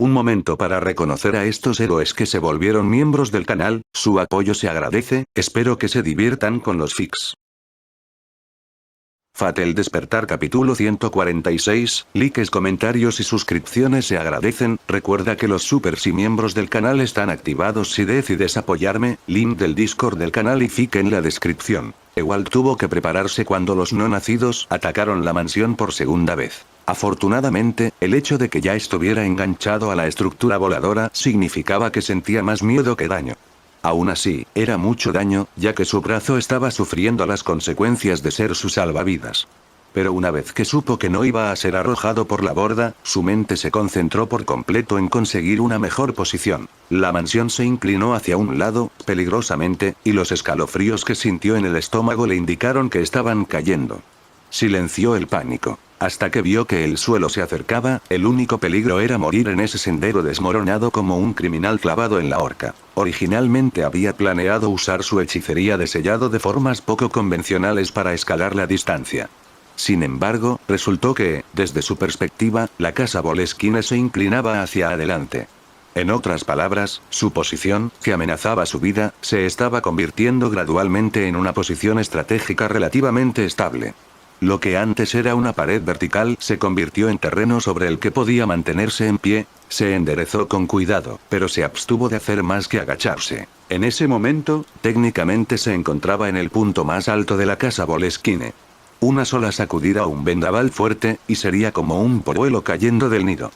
Un momento para reconocer a estos héroes que se volvieron miembros del canal, su apoyo se agradece, espero que se diviertan con los fics. Fate el despertar capítulo 146, likes, comentarios y suscripciones se agradecen, recuerda que los supers y miembros del canal están activados si decides apoyarme, link del Discord del canal y fic en la descripción. Ewald tuvo que prepararse cuando los no nacidos atacaron la mansión por segunda vez. Afortunadamente, el hecho de que ya estuviera enganchado a la estructura voladora significaba que sentía más miedo que daño. Aún así, era mucho daño, ya que su brazo estaba sufriendo las consecuencias de ser su salvavidas. Pero una vez que supo que no iba a ser arrojado por la borda, su mente se concentró por completo en conseguir una mejor posición. La mansión se inclinó hacia un lado, peligrosamente, y los escalofríos que sintió en el estómago le indicaron que estaban cayendo. Silenció el pánico. Hasta que vio que el suelo se acercaba, el único peligro era morir en ese sendero desmoronado como un criminal clavado en la horca. Originalmente había planeado usar su hechicería de sellado de formas poco convencionales para escalar la distancia. Sin embargo, resultó que, desde su perspectiva, la casa Boleskine se inclinaba hacia adelante. En otras palabras, su posición, que amenazaba su vida, se estaba convirtiendo gradualmente en una posición estratégica relativamente estable. Lo que antes era una pared vertical se convirtió en terreno sobre el que podía mantenerse en pie. Se enderezó con cuidado, pero se abstuvo de hacer más que agacharse. En ese momento, técnicamente se encontraba en el punto más alto de la casa Boleskine. Una sola sacudida o un vendaval fuerte, y sería como un polluelo cayendo del nido.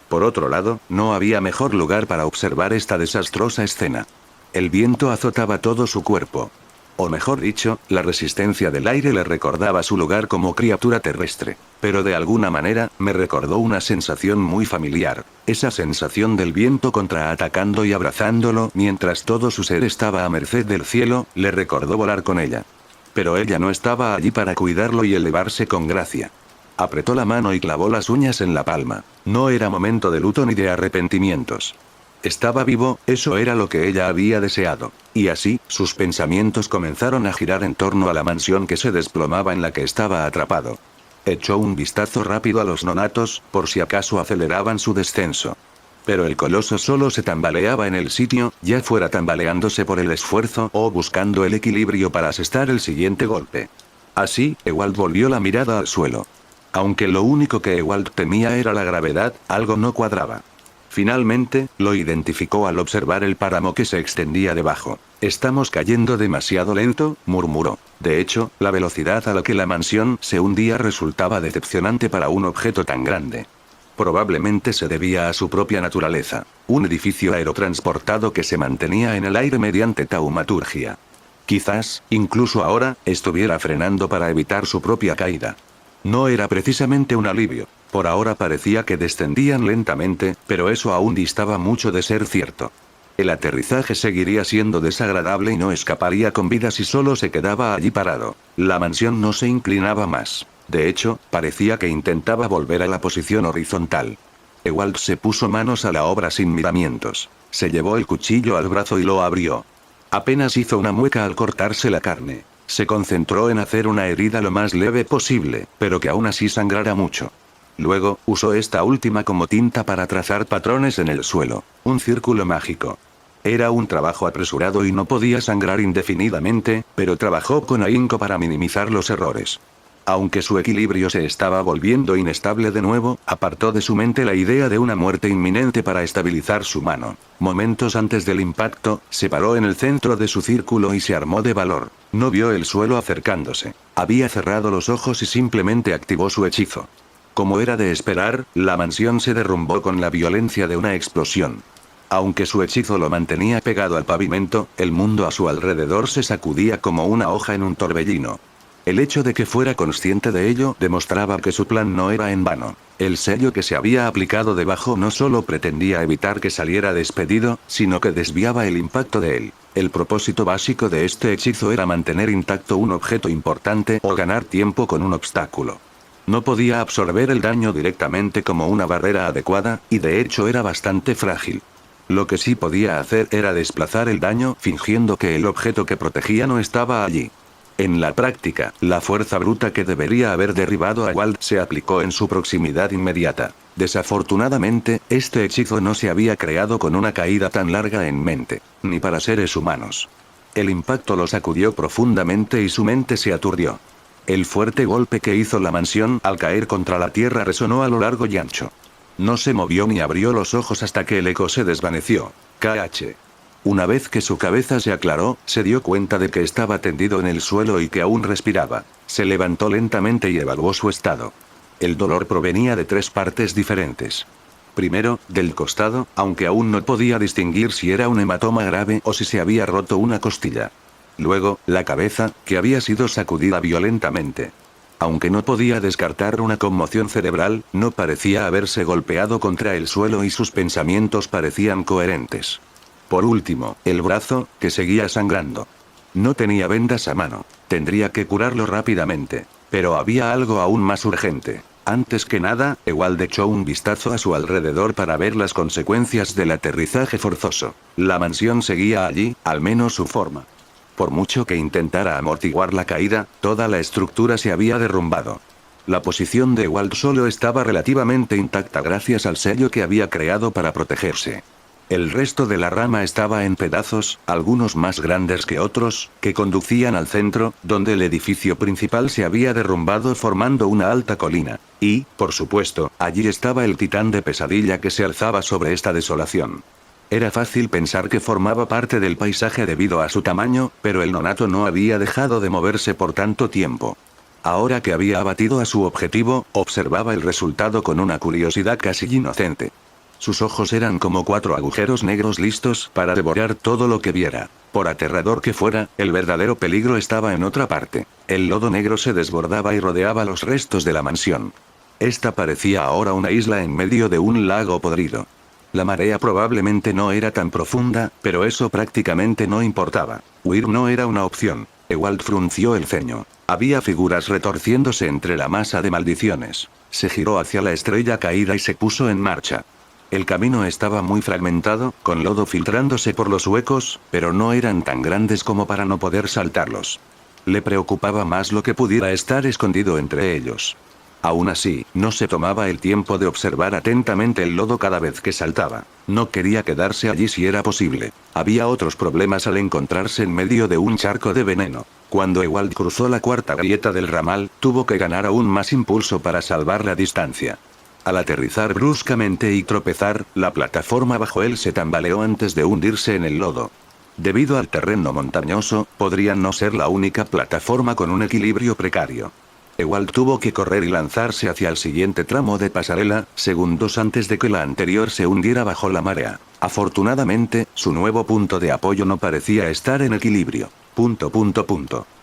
Por otro lado, no había mejor lugar para observar esta desastrosa escena. El viento azotaba todo su cuerpo. O mejor dicho, la resistencia del aire le recordaba su lugar como criatura terrestre. Pero de alguna manera, me recordó una sensación muy familiar. Esa sensación del viento contraatacando y abrazándolo mientras todo su ser estaba a merced del cielo, le recordó volar con ella. Pero ella no estaba allí para cuidarlo y elevarse con gracia. Apretó la mano y clavó las uñas en la palma. No era momento de luto ni de arrepentimientos. Estaba vivo, eso era lo que ella había deseado. Y así, sus pensamientos comenzaron a girar en torno a la mansión que se desplomaba en la que estaba atrapado. Echó un vistazo rápido a los nonatos, por si acaso aceleraban su descenso. Pero el coloso solo se tambaleaba en el sitio, ya fuera tambaleándose por el esfuerzo o buscando el equilibrio para asestar el siguiente golpe. Así, Ewald volvió la mirada al suelo. Aunque lo único que Ewald temía era la gravedad, algo no cuadraba. Finalmente, lo identificó al observar el páramo que se extendía debajo. «Estamos cayendo demasiado lento», murmuró. De hecho, la velocidad a la que la mansión se hundía resultaba decepcionante para un objeto tan grande. Probablemente se debía a su propia naturaleza. Un edificio aerotransportado que se mantenía en el aire mediante taumaturgia. Quizás, incluso ahora, estuviera frenando para evitar su propia caída. No era precisamente un alivio. Por ahora parecía que descendían lentamente, pero eso aún distaba mucho de ser cierto. El aterrizaje seguiría siendo desagradable y no escaparía con vida si solo se quedaba allí parado. La mansión no se inclinaba más. De hecho, parecía que intentaba volver a la posición horizontal. Ewald se puso manos a la obra sin miramientos. Se llevó el cuchillo al brazo y lo abrió. Apenas hizo una mueca al cortarse la carne. Se concentró en hacer una herida lo más leve posible, pero que aún así sangrara mucho. Luego, usó esta última como tinta para trazar patrones en el suelo. Un círculo mágico. Era un trabajo apresurado y no podía sangrar indefinidamente, pero trabajó con ahínco para minimizar los errores. Aunque su equilibrio se estaba volviendo inestable de nuevo, apartó de su mente la idea de una muerte inminente para estabilizar su mano. Momentos antes del impacto, se paró en el centro de su círculo y se armó de valor. No vio el suelo acercándose. Había cerrado los ojos y simplemente activó su hechizo. Como era de esperar, la mansión se derrumbó con la violencia de una explosión. Aunque su hechizo lo mantenía pegado al pavimento, el mundo a su alrededor se sacudía como una hoja en un torbellino. El hecho de que fuera consciente de ello demostraba que su plan no era en vano. El sello que se había aplicado debajo no solo pretendía evitar que saliera despedido, sino que desviaba el impacto de él. El propósito básico de este hechizo era mantener intacto un objeto importante o ganar tiempo con un obstáculo. No podía absorber el daño directamente como una barrera adecuada, y de hecho era bastante frágil. Lo que sí podía hacer era desplazar el daño fingiendo que el objeto que protegía no estaba allí. En la práctica, la fuerza bruta que debería haber derribado a Wald se aplicó en su proximidad inmediata. Desafortunadamente, este hechizo no se había creado con una caída tan larga en mente, ni para seres humanos. El impacto lo sacudió profundamente y su mente se aturdió. El fuerte golpe que hizo la mansión al caer contra la tierra resonó a lo largo y ancho. No se movió ni abrió los ojos hasta que el eco se desvaneció. KH. Una vez que su cabeza se aclaró, se dio cuenta de que estaba tendido en el suelo y que aún respiraba. Se levantó lentamente y evaluó su estado. El dolor provenía de 3 partes diferentes. Primero, del costado, aunque aún no podía distinguir si era un hematoma grave o si se había roto una costilla. Luego, la cabeza, que había sido sacudida violentamente. Aunque no podía descartar una conmoción cerebral, no parecía haberse golpeado contra el suelo y sus pensamientos parecían coherentes. Por último, el brazo, que seguía sangrando. No tenía vendas a mano. Tendría que curarlo rápidamente. Pero había algo aún más urgente. Antes que nada, Ewald echó un vistazo a su alrededor para ver las consecuencias del aterrizaje forzoso. La mansión seguía allí, al menos su forma. Por mucho que intentara amortiguar la caída, toda la estructura se había derrumbado. La posición de Ewald solo estaba relativamente intacta gracias al sello que había creado para protegerse. El resto de la rama estaba en pedazos, algunos más grandes que otros, que conducían al centro, donde el edificio principal se había derrumbado formando una alta colina. Y, por supuesto, allí estaba el titán de pesadilla que se alzaba sobre esta desolación. Era fácil pensar que formaba parte del paisaje debido a su tamaño, pero el nonato no había dejado de moverse por tanto tiempo. Ahora que había abatido a su objetivo, observaba el resultado con una curiosidad casi inocente. Sus ojos eran como 4 agujeros negros listos para devorar todo lo que viera. Por aterrador que fuera, el verdadero peligro estaba en otra parte. El lodo negro se desbordaba y rodeaba los restos de la mansión. Esta parecía ahora una isla en medio de un lago podrido. La marea probablemente no era tan profunda, pero eso prácticamente no importaba. Huir no era una opción. Ewald frunció el ceño. Había figuras retorciéndose entre la masa de maldiciones. Se giró hacia la estrella caída y se puso en marcha. El camino estaba muy fragmentado, con lodo filtrándose por los huecos, pero no eran tan grandes como para no poder saltarlos. Le preocupaba más lo que pudiera estar escondido entre ellos. Aún así, no se tomaba el tiempo de observar atentamente el lodo cada vez que saltaba. No quería quedarse allí si era posible. Había otros problemas al encontrarse en medio de un charco de veneno. Cuando Ewald cruzó la 4ª grieta del ramal, tuvo que ganar aún más impulso para salvar la distancia. Al aterrizar bruscamente y tropezar, la plataforma bajo él se tambaleó antes de hundirse en el lodo. Debido al terreno montañoso, podría no ser la única plataforma con un equilibrio precario. Ewald tuvo que correr y lanzarse hacia el siguiente tramo de pasarela, segundos antes de que la anterior se hundiera bajo la marea. Afortunadamente, su nuevo punto de apoyo no parecía estar en equilibrio.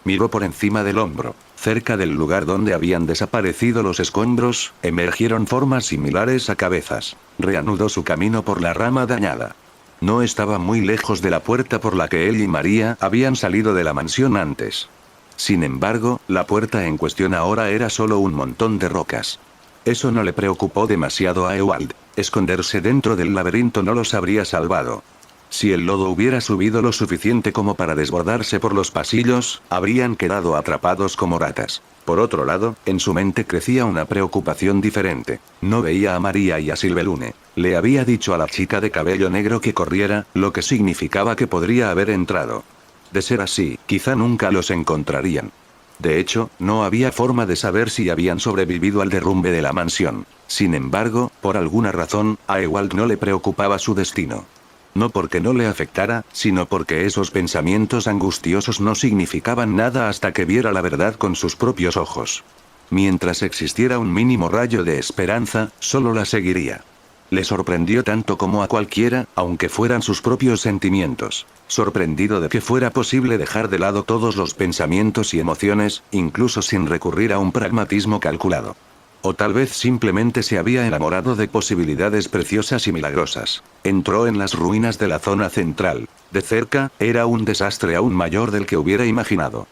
Miró por encima del hombro. Cerca del lugar donde habían desaparecido los escombros, emergieron formas similares a cabezas. Reanudó su camino por la rama dañada. No estaba muy lejos de la puerta por la que él y María habían salido de la mansión antes. Sin embargo, la puerta en cuestión ahora era solo un montón de rocas. Eso no le preocupó demasiado a Ewald. Esconderse dentro del laberinto no los habría salvado. Si el lodo hubiera subido lo suficiente como para desbordarse por los pasillos, habrían quedado atrapados como ratas. Por otro lado, en su mente crecía una preocupación diferente. No veía a María y a Silvelune. Le había dicho a la chica de cabello negro que corriera, lo que significaba que podría haber entrado. De ser así, quizá nunca los encontrarían. De hecho, no había forma de saber si habían sobrevivido al derrumbe de la mansión. Sin embargo, por alguna razón, a Ewald no le preocupaba su destino. No porque no le afectara, sino porque esos pensamientos angustiosos no significaban nada hasta que viera la verdad con sus propios ojos. Mientras existiera un mínimo rayo de esperanza, solo la seguiría. Le sorprendió tanto como a cualquiera, aunque fueran sus propios sentimientos. Sorprendido de que fuera posible dejar de lado todos los pensamientos y emociones, incluso sin recurrir a un pragmatismo calculado. O tal vez simplemente se había enamorado de posibilidades preciosas y milagrosas. Entró en las ruinas de la zona central. De cerca, era un desastre aún mayor del que hubiera imaginado.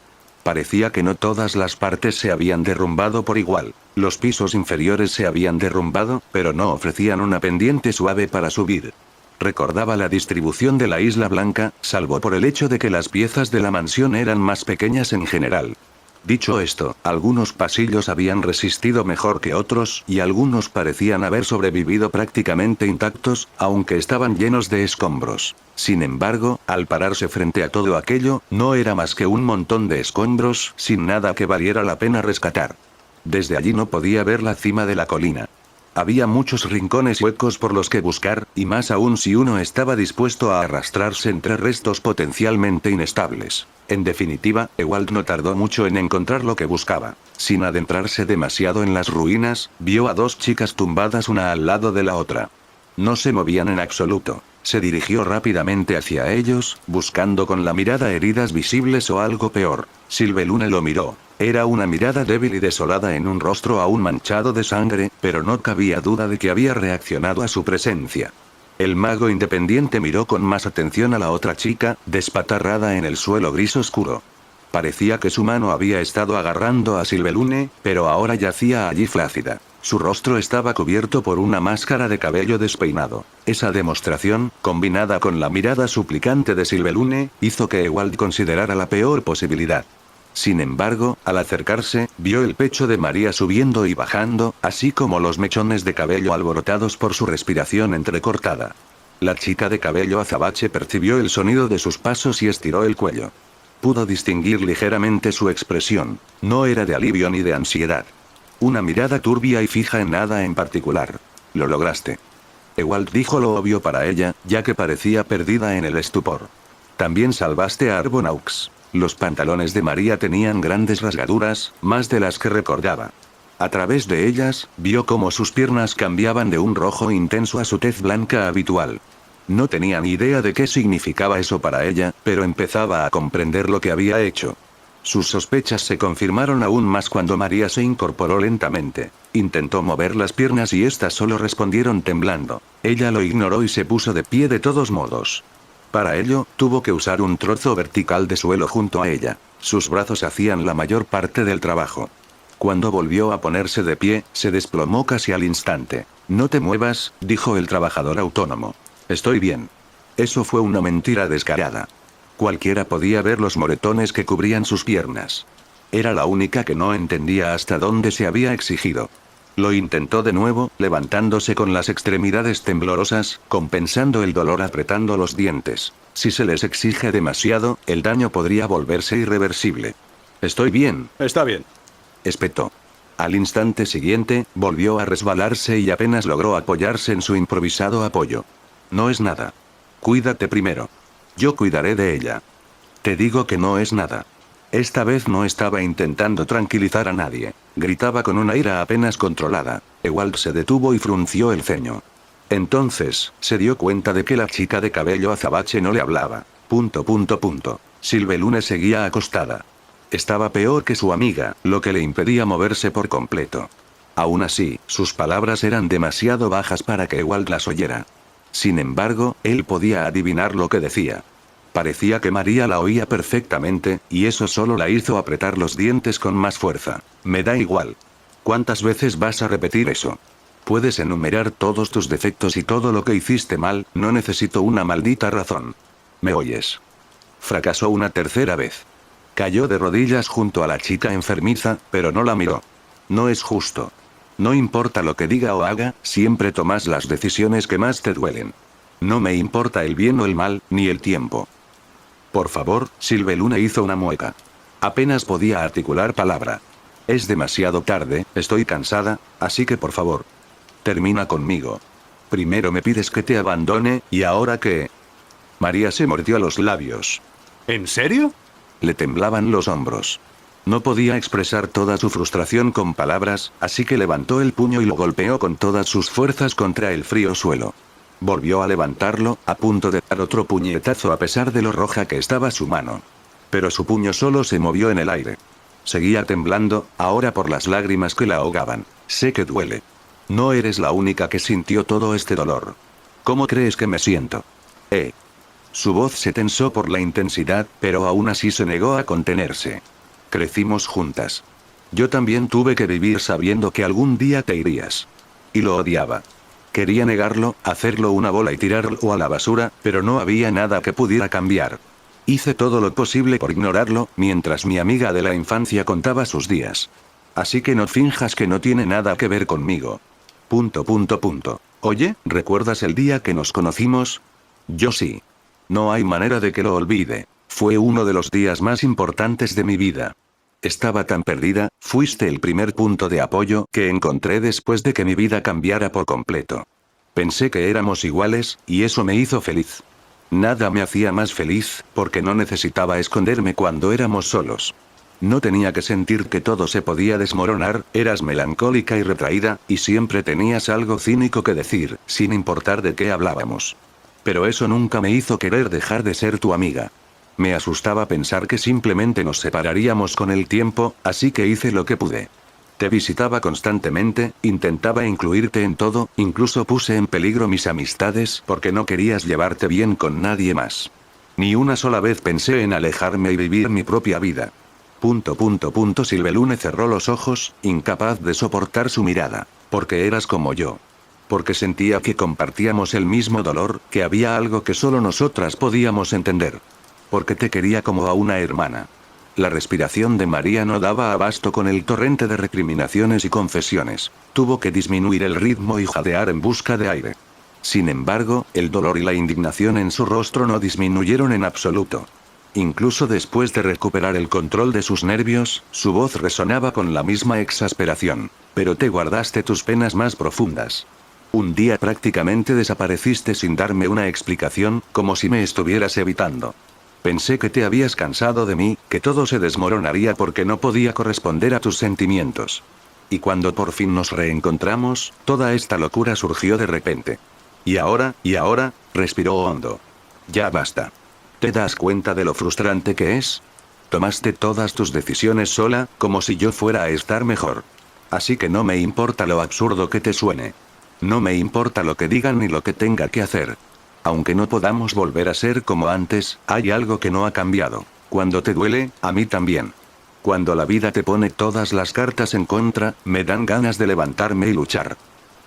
Parecía que no todas las partes se habían derrumbado por igual. Los pisos inferiores se habían derrumbado, pero no ofrecían una pendiente suave para subir. Recordaba la distribución de la Isla Blanca, salvo por el hecho de que las piezas de la mansión eran más pequeñas en general. Dicho esto, algunos pasillos habían resistido mejor que otros, y algunos parecían haber sobrevivido prácticamente intactos, aunque estaban llenos de escombros. Sin embargo, al pararse frente a todo aquello, no era más que un montón de escombros, sin nada que valiera la pena rescatar. Desde allí no podía ver la cima de la colina. Había muchos rincones huecos por los que buscar, y más aún si uno estaba dispuesto a arrastrarse entre restos potencialmente inestables. En definitiva, Ewald no tardó mucho en encontrar lo que buscaba. Sin adentrarse demasiado en las ruinas, vio a dos chicas tumbadas una al lado de la otra. No se movían en absoluto. Se dirigió rápidamente hacia ellos, buscando con la mirada heridas visibles o algo peor. Sylvelune lo miró. Era una mirada débil y desolada en un rostro aún manchado de sangre, pero no cabía duda de que había reaccionado a su presencia. El mago independiente miró con más atención a la otra chica, despatarrada en el suelo gris oscuro. Parecía que su mano había estado agarrando a Sylvelune, pero ahora yacía allí flácida. Su rostro estaba cubierto por una máscara de cabello despeinado. Esa demostración, combinada con la mirada suplicante de Sylvelune, hizo que Ewald considerara la peor posibilidad. Sin embargo, al acercarse, vio el pecho de María subiendo y bajando, así como los mechones de cabello alborotados por su respiración entrecortada. La chica de cabello azabache percibió el sonido de sus pasos y estiró el cuello. Pudo distinguir ligeramente su expresión. No era de alivio ni de ansiedad. Una mirada turbia y fija en nada en particular. Lo lograste. Ewald dijo lo obvio para ella, ya que parecía perdida en el estupor. También salvaste a Arbonaux. Los pantalones de María tenían grandes rasgaduras, más de las que recordaba. A través de ellas, vio cómo sus piernas cambiaban de un rojo intenso a su tez blanca habitual. No tenía ni idea de qué significaba eso para ella, pero empezaba a comprender lo que había hecho. Sus sospechas se confirmaron aún más cuando María se incorporó lentamente. Intentó mover las piernas y éstas solo respondieron temblando. Ella lo ignoró y se puso de pie de todos modos. Para ello, tuvo que usar un trozo vertical de suelo junto a ella. Sus brazos hacían la mayor parte del trabajo. Cuando volvió a ponerse de pie, se desplomó casi al instante. No te muevas, dijo el trabajador autónomo. Estoy bien. Eso fue una mentira descarada. Cualquiera podía ver los moretones que cubrían sus piernas. Era la única que no entendía hasta dónde se había exigido. Lo intentó de nuevo, levantándose con las extremidades temblorosas, compensando el dolor apretando los dientes. Si se les exige demasiado, el daño podría volverse irreversible. Estoy bien. Está bien. Espetó. Al instante siguiente, volvió a resbalarse y apenas logró apoyarse en su improvisado apoyo. No es nada. Cuídate primero. Yo cuidaré de ella. Te digo que no es nada. Esta vez no estaba intentando tranquilizar a nadie. Gritaba con una ira apenas controlada. Ewald se detuvo y frunció el ceño. Entonces, se dio cuenta de que la chica de cabello azabache no le hablaba. Sylvelune seguía acostada. Estaba peor que su amiga, lo que le impedía moverse por completo. Aún así, sus palabras eran demasiado bajas para que Ewald las oyera. Sin embargo, él podía adivinar lo que decía. Parecía que María la oía perfectamente, y eso solo la hizo apretar los dientes con más fuerza. Me da igual. ¿Cuántas veces vas a repetir eso? Puedes enumerar todos tus defectos y todo lo que hiciste mal, no necesito una maldita razón. ¿Me oyes? Fracasó una tercera vez. Cayó de rodillas junto a la chica enfermiza, pero no la miró. No es justo. No importa lo que diga o haga, siempre tomas las decisiones que más te duelen. No me importa el bien o el mal, ni el tiempo. Por favor, Sylvelune hizo una mueca. Apenas podía articular palabra. Es demasiado tarde, estoy cansada, así que por favor. Termina conmigo. Primero me pides que te abandone, ¿y ahora qué? María se mordió los labios. ¿En serio? Le temblaban los hombros. No podía expresar toda su frustración con palabras, así que levantó el puño y lo golpeó con todas sus fuerzas contra el frío suelo. Volvió a levantarlo, a punto de dar otro puñetazo a pesar de lo roja que estaba su mano. Pero su puño solo se movió en el aire. Seguía temblando, ahora por las lágrimas que la ahogaban. Sé que duele. No eres la única que sintió todo este dolor. ¿Cómo crees que me siento? Su voz se tensó por la intensidad, pero aún así se negó a contenerse. Crecimos juntas. Yo también tuve que vivir sabiendo que algún día te irías. Y lo odiaba. Quería negarlo, hacerlo una bola y tirarlo a la basura, pero no había nada que pudiera cambiar. Hice todo lo posible por ignorarlo, mientras mi amiga de la infancia contaba sus días. Así que no finjas que no tiene nada que ver conmigo. ... Oye, ¿recuerdas el día que nos conocimos? Yo sí. No hay manera de que lo olvide. Fue uno de los días más importantes de mi vida. Estaba tan perdida, fuiste el primer punto de apoyo que encontré después de que mi vida cambiara por completo. Pensé que éramos iguales, y eso me hizo feliz. Nada me hacía más feliz, porque no necesitaba esconderme cuando éramos solos. No tenía que sentir que todo se podía desmoronar, eras melancólica y retraída, y siempre tenías algo cínico que decir, sin importar de qué hablábamos. Pero eso nunca me hizo querer dejar de ser tu amiga. Me asustaba pensar que simplemente nos separaríamos con el tiempo, así que hice lo que pude. Te visitaba constantemente, intentaba incluirte en todo, incluso puse en peligro mis amistades porque no querías llevarte bien con nadie más. Ni una sola vez pensé en alejarme y vivir mi propia vida. ... Silvelune cerró los ojos, incapaz de soportar su mirada. Porque eras como yo. Porque sentía que compartíamos el mismo dolor, que había algo que solo nosotras podíamos entender. Porque te quería como a una hermana. La respiración de María no daba abasto con el torrente de recriminaciones y confesiones. Tuvo que disminuir el ritmo y jadear en busca de aire. Sin embargo, el dolor y la indignación en su rostro no disminuyeron en absoluto. Incluso después de recuperar el control de sus nervios, su voz resonaba con la misma exasperación. Pero te guardaste tus penas más profundas. Un día prácticamente desapareciste sin darme una explicación, como si me estuvieras evitando. Pensé que te habías cansado de mí, que todo se desmoronaría porque no podía corresponder a tus sentimientos. Y cuando por fin nos reencontramos, toda esta locura surgió de repente. Y ahora, respiró hondo. Ya basta. ¿Te das cuenta de lo frustrante que es? Tomaste todas tus decisiones sola, como si yo fuera a estar mejor. Así que no me importa lo absurdo que te suene. No me importa lo que digan ni lo que tenga que hacer. Aunque no podamos volver a ser como antes, hay algo que no ha cambiado. Cuando te duele, a mí también. Cuando la vida te pone todas las cartas en contra, me dan ganas de levantarme y luchar.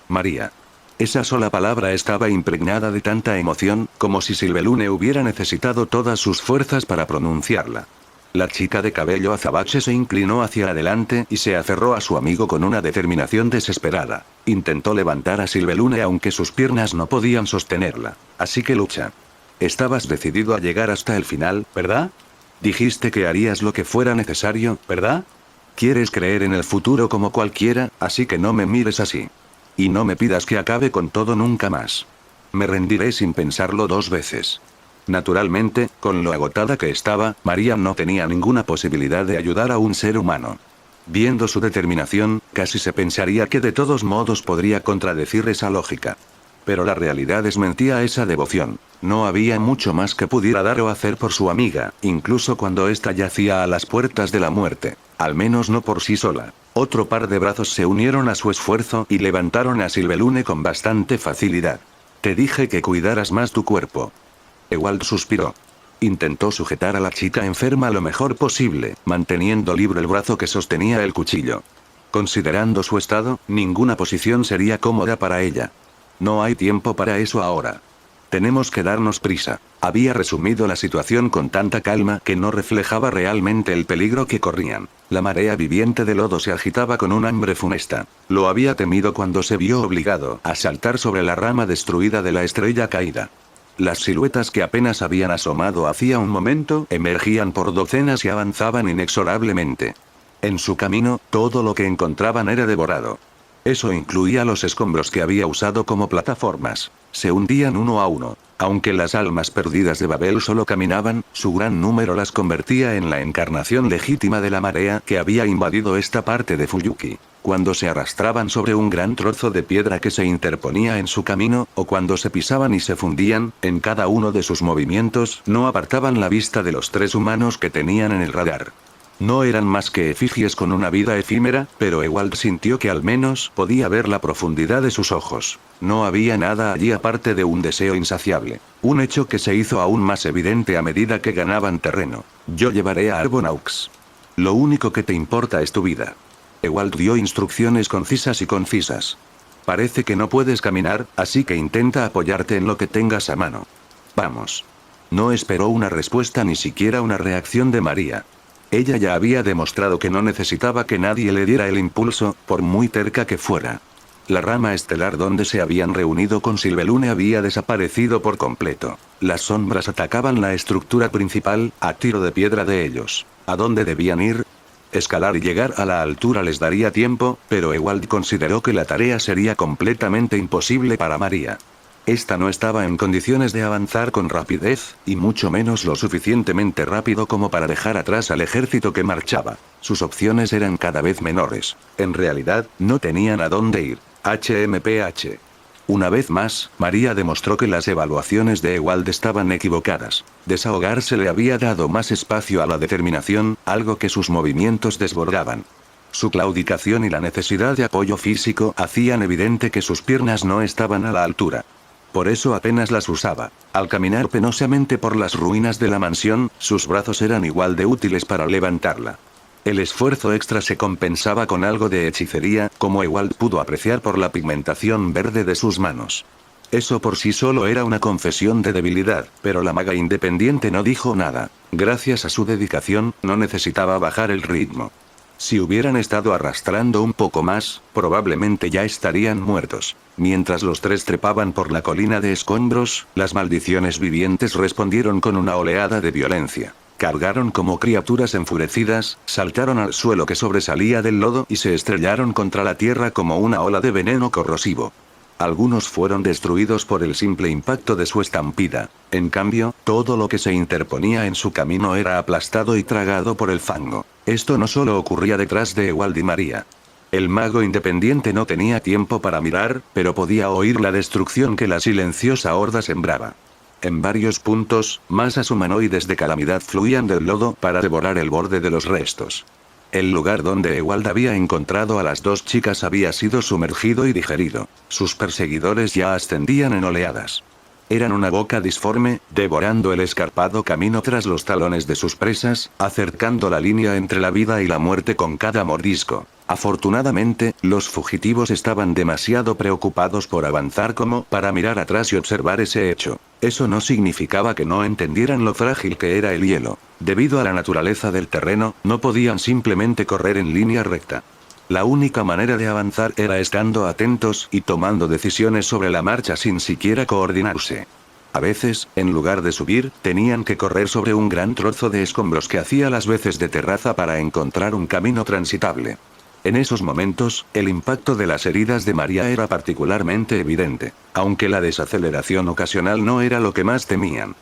María. Esa sola palabra estaba impregnada de tanta emoción, como si Silvelune hubiera necesitado todas sus fuerzas para pronunciarla. La chica de cabello azabache se inclinó hacia adelante y se aferró a su amigo con una determinación desesperada. Intentó levantar a Silvelune aunque sus piernas no podían sostenerla. Así que lucha. Estabas decidido a llegar hasta el final, ¿verdad? Dijiste que harías lo que fuera necesario, ¿verdad? Quieres creer en el futuro como cualquiera, así que no me mires así. Y no me pidas que acabe con todo nunca más. Me rendiré sin pensarlo dos veces. Naturalmente, con lo agotada que estaba, María no tenía ninguna posibilidad de ayudar a un ser humano. Viendo su determinación, casi se pensaría que de todos modos podría contradecir esa lógica. Pero la realidad desmentía esa devoción. No había mucho más que pudiera dar o hacer por su amiga, incluso cuando ésta yacía a las puertas de la muerte. Al menos no por sí sola. Otro par de brazos se unieron a su esfuerzo y levantaron a Silvelune con bastante facilidad. Te dije que cuidaras más tu cuerpo. Ewald suspiró. Intentó sujetar a la chica enferma lo mejor posible, manteniendo libre el brazo que sostenía el cuchillo. Considerando su estado, ninguna posición sería cómoda para ella. No hay tiempo para eso ahora. Tenemos que darnos prisa. Había resumido la situación con tanta calma que no reflejaba realmente el peligro que corrían. La marea viviente de lodo se agitaba con un hambre funesta. Lo había temido cuando se vio obligado a saltar sobre la rama destruida de la estrella caída. Las siluetas que apenas habían asomado hacía un momento, emergían por docenas y avanzaban inexorablemente. En su camino, todo lo que encontraban era devorado. Eso incluía los escombros que había usado como plataformas. Se hundían uno a uno. Aunque las almas perdidas de Babel solo caminaban, su gran número las convertía en la encarnación legítima de la marea que había invadido esta parte de Fuyuki. Cuando se arrastraban sobre un gran trozo de piedra que se interponía en su camino, o cuando se pisaban y se fundían, en cada uno de sus movimientos, no apartaban la vista de los tres humanos que tenían en el radar. No eran más que efigies con una vida efímera, pero Ewald sintió que al menos podía ver la profundidad de sus ojos. No había nada allí aparte de un deseo insaciable. Un hecho que se hizo aún más evidente a medida que ganaban terreno. Yo llevaré a Arbonaux. Lo único que te importa es tu vida. Ewald dio instrucciones concisas y concisas. Parece que no puedes caminar, así que intenta apoyarte en lo que tengas a mano. Vamos. No esperó una respuesta ni siquiera una reacción de María. Ella ya había demostrado que no necesitaba que nadie le diera el impulso, por muy terca que fuera. La rama estelar donde se habían reunido con Sylvelune había desaparecido por completo. Las sombras atacaban la estructura principal, a tiro de piedra de ellos. ¿A dónde debían ir? Escalar y llegar a la altura les daría tiempo, pero Ewald consideró que la tarea sería completamente imposible para María. Esta no estaba en condiciones de avanzar con rapidez, y mucho menos lo suficientemente rápido como para dejar atrás al ejército que marchaba. Sus opciones eran cada vez menores. En realidad, no tenían a dónde ir. HMPH. Una vez más, María demostró que las evaluaciones de Ewald estaban equivocadas. Desahogarse le había dado más espacio a la determinación, algo que sus movimientos desbordaban. Su claudicación y la necesidad de apoyo físico hacían evidente que sus piernas no estaban a la altura. Por eso apenas las usaba. Al caminar penosamente por las ruinas de la mansión, sus brazos eran igual de útiles para levantarla. El esfuerzo extra se compensaba con algo de hechicería, como Ewald pudo apreciar por la pigmentación verde de sus manos. Eso por sí solo era una confesión de debilidad, pero la maga independiente no dijo nada. Gracias a su dedicación, no necesitaba bajar el ritmo. Si hubieran estado arrastrando un poco más, probablemente ya estarían muertos. Mientras los tres trepaban por la colina de escombros, las maldiciones vivientes respondieron con una oleada de violencia. Cargaron como criaturas enfurecidas, saltaron al suelo que sobresalía del lodo y se estrellaron contra la tierra como una ola de veneno corrosivo. Algunos fueron destruidos por el simple impacto de su estampida. En cambio, todo lo que se interponía en su camino era aplastado y tragado por el fango. Esto no solo ocurría detrás de Ewald y María. El mago independiente no tenía tiempo para mirar, pero podía oír la destrucción que la silenciosa horda sembraba. En varios puntos, masas humanoides de calamidad fluían del lodo para devorar el borde de los restos. El lugar donde Ewald había encontrado a las dos chicas había sido sumergido y digerido. Sus perseguidores ya ascendían en oleadas. Eran una boca disforme, devorando el escarpado camino tras los talones de sus presas, acercando la línea entre la vida y la muerte con cada mordisco. Afortunadamente, los fugitivos estaban demasiado preocupados por avanzar como para mirar atrás y observar ese hecho. Eso no significaba que no entendieran lo frágil que era el hielo. Debido a la naturaleza del terreno, no podían simplemente correr en línea recta. La única manera de avanzar era estando atentos y tomando decisiones sobre la marcha sin siquiera coordinarse. A veces, en lugar de subir, tenían que correr sobre un gran trozo de escombros que hacía las veces de terraza para encontrar un camino transitable. En esos momentos, el impacto de las heridas de María era particularmente evidente, aunque la desaceleración ocasional no era lo que más temían.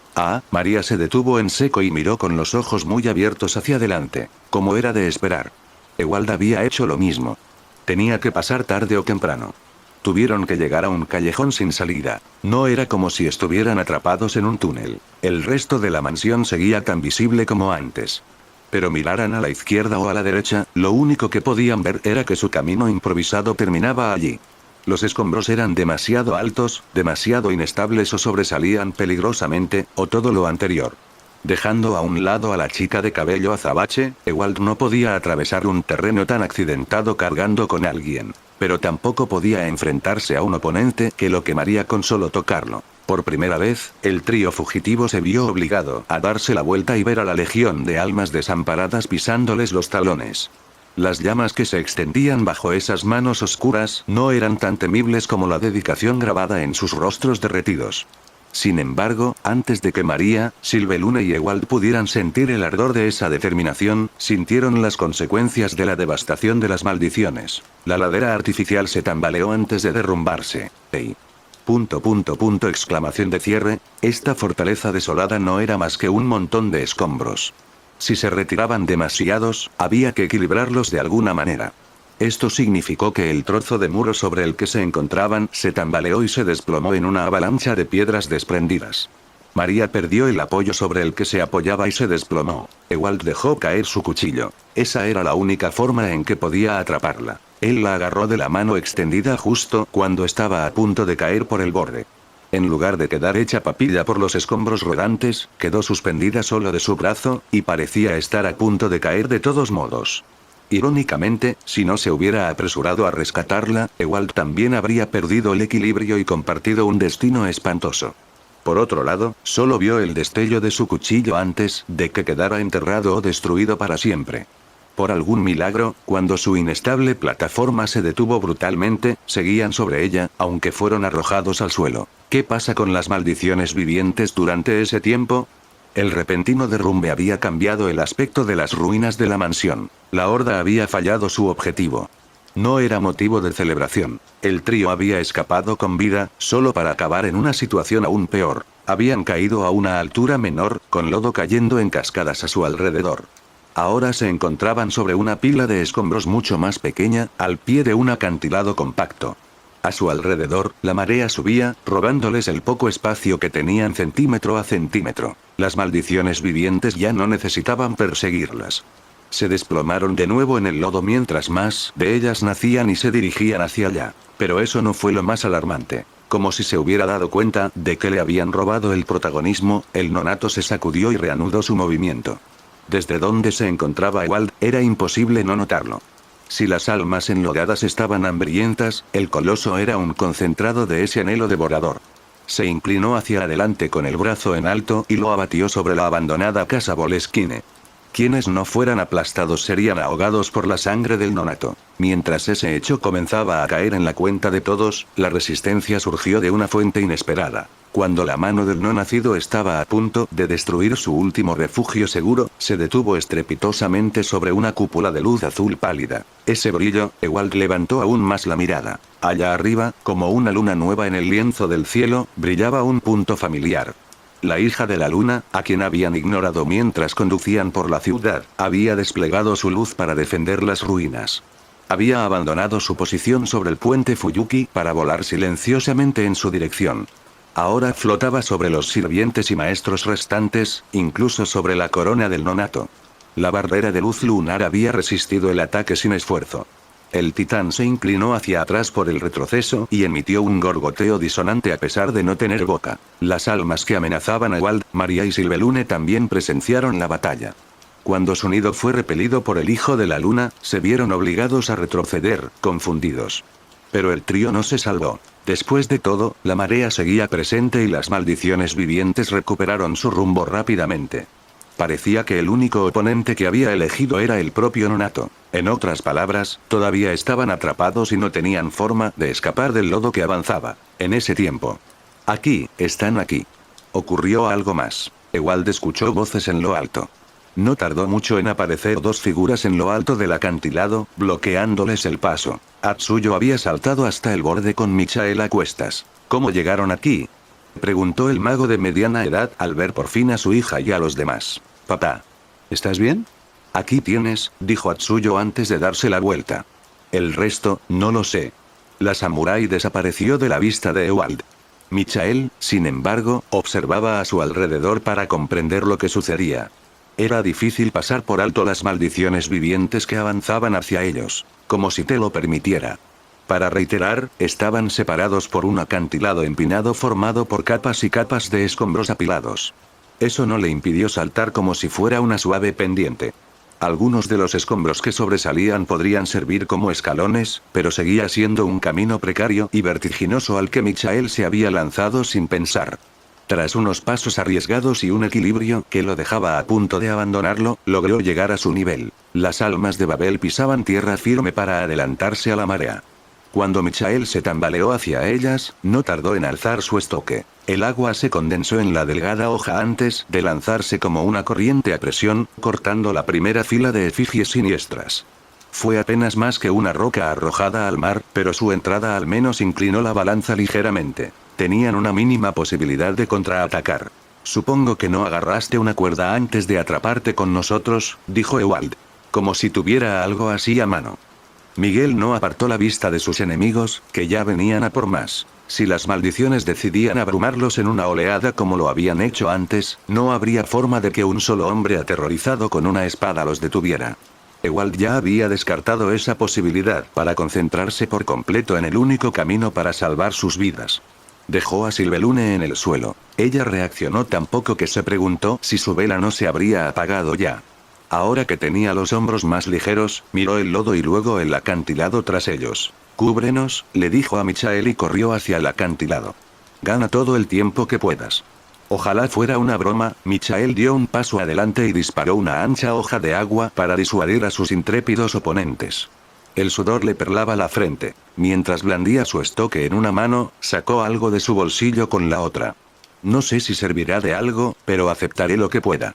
María se detuvo en seco y miró con los ojos muy abiertos hacia adelante, como era de esperar. Ewald había hecho lo mismo. Tenía que pasar tarde o temprano. Tuvieron que llegar a un callejón sin salida. No era como si estuvieran atrapados en un túnel. El resto de la mansión seguía tan visible como antes. Pero miraran a la izquierda o a la derecha, lo único que podían ver era que su camino improvisado terminaba allí. Los escombros eran demasiado altos, demasiado inestables o sobresalían peligrosamente, o todo lo anterior. Dejando a un lado a la chica de cabello azabache, Ewald no podía atravesar un terreno tan accidentado cargando con alguien. Pero tampoco podía enfrentarse a un oponente que lo quemaría con solo tocarlo. Por primera vez, el trío fugitivo se vio obligado a darse la vuelta y ver a la legión de almas desamparadas pisándoles los talones. Las llamas que se extendían bajo esas manos oscuras no eran tan temibles como la dedicación grabada en sus rostros derretidos. Sin embargo, antes de que María, Sylvelune y Ewald pudieran sentir el ardor de esa determinación, sintieron las consecuencias de la devastación de las maldiciones. La ladera artificial se tambaleó antes de derrumbarse. ¡Ey! Exclamación de cierre, esta fortaleza desolada no era más que un montón de escombros. Si se retiraban demasiados, había que equilibrarlos de alguna manera. Esto significó que el trozo de muro sobre el que se encontraban se tambaleó y se desplomó en una avalancha de piedras desprendidas. María perdió el apoyo sobre el que se apoyaba y se desplomó. Ewald dejó caer su cuchillo. Esa era la única forma en que podía atraparla. Él la agarró de la mano extendida justo cuando estaba a punto de caer por el borde. En lugar de quedar hecha papilla por los escombros rodantes, quedó suspendida solo de su brazo, y parecía estar a punto de caer de todos modos. Irónicamente, si no se hubiera apresurado a rescatarla, Ewald también habría perdido el equilibrio y compartido un destino espantoso. Por otro lado, solo vio el destello de su cuchillo antes de que quedara enterrado o destruido para siempre. Por algún milagro, cuando su inestable plataforma se detuvo brutalmente, seguían sobre ella, aunque fueron arrojados al suelo. ¿Qué pasa con las maldiciones vivientes durante ese tiempo? El repentino derrumbe había cambiado el aspecto de las ruinas de la mansión. La horda había fallado su objetivo. No era motivo de celebración. El trío había escapado con vida, solo para acabar en una situación aún peor. Habían caído a una altura menor, con lodo cayendo en cascadas a su alrededor. Ahora se encontraban sobre una pila de escombros mucho más pequeña, al pie de un acantilado compacto. A su alrededor, la marea subía, robándoles el poco espacio que tenían centímetro a centímetro. Las maldiciones vivientes ya no necesitaban perseguirlas. Se desplomaron de nuevo en el lodo mientras más de ellas nacían y se dirigían hacia allá. Pero eso no fue lo más alarmante. Como si se hubiera dado cuenta de que le habían robado el protagonismo, el nonato se sacudió y reanudó su movimiento. Desde donde se encontraba Ewald, era imposible no notarlo. Si las almas enlodadas estaban hambrientas, el coloso era un concentrado de ese anhelo devorador. Se inclinó hacia adelante con el brazo en alto y lo abatió sobre la abandonada casa Boleskine. Quienes no fueran aplastados serían ahogados por la sangre del nonato. Mientras ese hecho comenzaba a caer en la cuenta de todos, la resistencia surgió de una fuente inesperada. Cuando la mano del no nacido estaba a punto de destruir su último refugio seguro, se detuvo estrepitosamente sobre una cúpula de luz azul pálida. Ese brillo, Ewald levantó aún más la mirada. Allá arriba, como una luna nueva en el lienzo del cielo, brillaba un punto familiar. La hija de la luna, a quien habían ignorado mientras conducían por la ciudad, había desplegado su luz para defender las ruinas. Había abandonado su posición sobre el puente Fuyuki para volar silenciosamente en su dirección. Ahora flotaba sobre los sirvientes y maestros restantes, incluso sobre la corona del nonato. La barrera de luz lunar había resistido el ataque sin esfuerzo. El titán se inclinó hacia atrás por el retroceso y emitió un gorgoteo disonante a pesar de no tener boca. Las almas que amenazaban a Ewald, María y Silvelune también presenciaron la batalla. Cuando su nido fue repelido por el hijo de la luna, se vieron obligados a retroceder, confundidos. Pero el trío no se salvó. Después de todo, la marea seguía presente y las maldiciones vivientes recuperaron su rumbo rápidamente. Parecía que el único oponente que había elegido era el propio nonato. En otras palabras, todavía estaban atrapados y no tenían forma de escapar del lodo que avanzaba. En ese tiempo. Están aquí. Ocurrió algo más. Ewald escuchó voces en lo alto. No tardó mucho en aparecer dos figuras en lo alto del acantilado, bloqueándoles el paso. Atsuyo había saltado hasta el borde con Michael a cuestas. ¿Cómo llegaron aquí?, preguntó el mago de mediana edad al ver por fin a su hija y a los demás. Papá. ¿Estás bien? Aquí tienes, dijo Atsuyo antes de darse la vuelta. El resto, no lo sé. La samurái desapareció de la vista de Ewald. Michael, sin embargo, observaba a su alrededor para comprender lo que sucedía. Era difícil pasar por alto las maldiciones vivientes que avanzaban hacia ellos, como si te lo permitiera. Para reiterar, estaban separados por un acantilado empinado formado por capas y capas de escombros apilados. Eso no le impidió saltar como si fuera una suave pendiente. Algunos de los escombros que sobresalían podrían servir como escalones, pero seguía siendo un camino precario y vertiginoso al que Michael se había lanzado sin pensar. Tras unos pasos arriesgados y un equilibrio que lo dejaba a punto de abandonarlo, logró llegar a su nivel. Las almas de Babel pisaban tierra firme para adelantarse a la marea. Cuando Michael se tambaleó hacia ellas, no tardó en alzar su estoque. El agua se condensó en la delgada hoja antes de lanzarse como una corriente a presión, cortando la primera fila de efigies siniestras. Fue apenas más que una roca arrojada al mar, pero su entrada al menos inclinó la balanza ligeramente. Tenían una mínima posibilidad de contraatacar. Supongo que no agarraste una cuerda antes de atraparte con nosotros, dijo Ewald. Como si tuviera algo así a mano. Miguel no apartó la vista de sus enemigos, que ya venían a por más. Si las maldiciones decidían abrumarlos en una oleada como lo habían hecho antes, no habría forma de que un solo hombre aterrorizado con una espada los detuviera. Ewald ya había descartado esa posibilidad para concentrarse por completo en el único camino para salvar sus vidas. Dejó a Silvelune en el suelo. Ella reaccionó tan poco que se preguntó si su vela no se habría apagado ya. Ahora que tenía los hombros más ligeros, miró el lodo y luego el acantilado tras ellos. «Cúbrenos», le dijo a Michael y corrió hacia el acantilado. «Gana todo el tiempo que puedas». Ojalá fuera una broma, Michael dio un paso adelante y disparó una ancha hoja de agua para disuadir a sus intrépidos oponentes. El sudor le perlaba la frente. Mientras blandía su estoque en una mano, sacó algo de su bolsillo con la otra. «No sé si servirá de algo, pero aceptaré lo que pueda».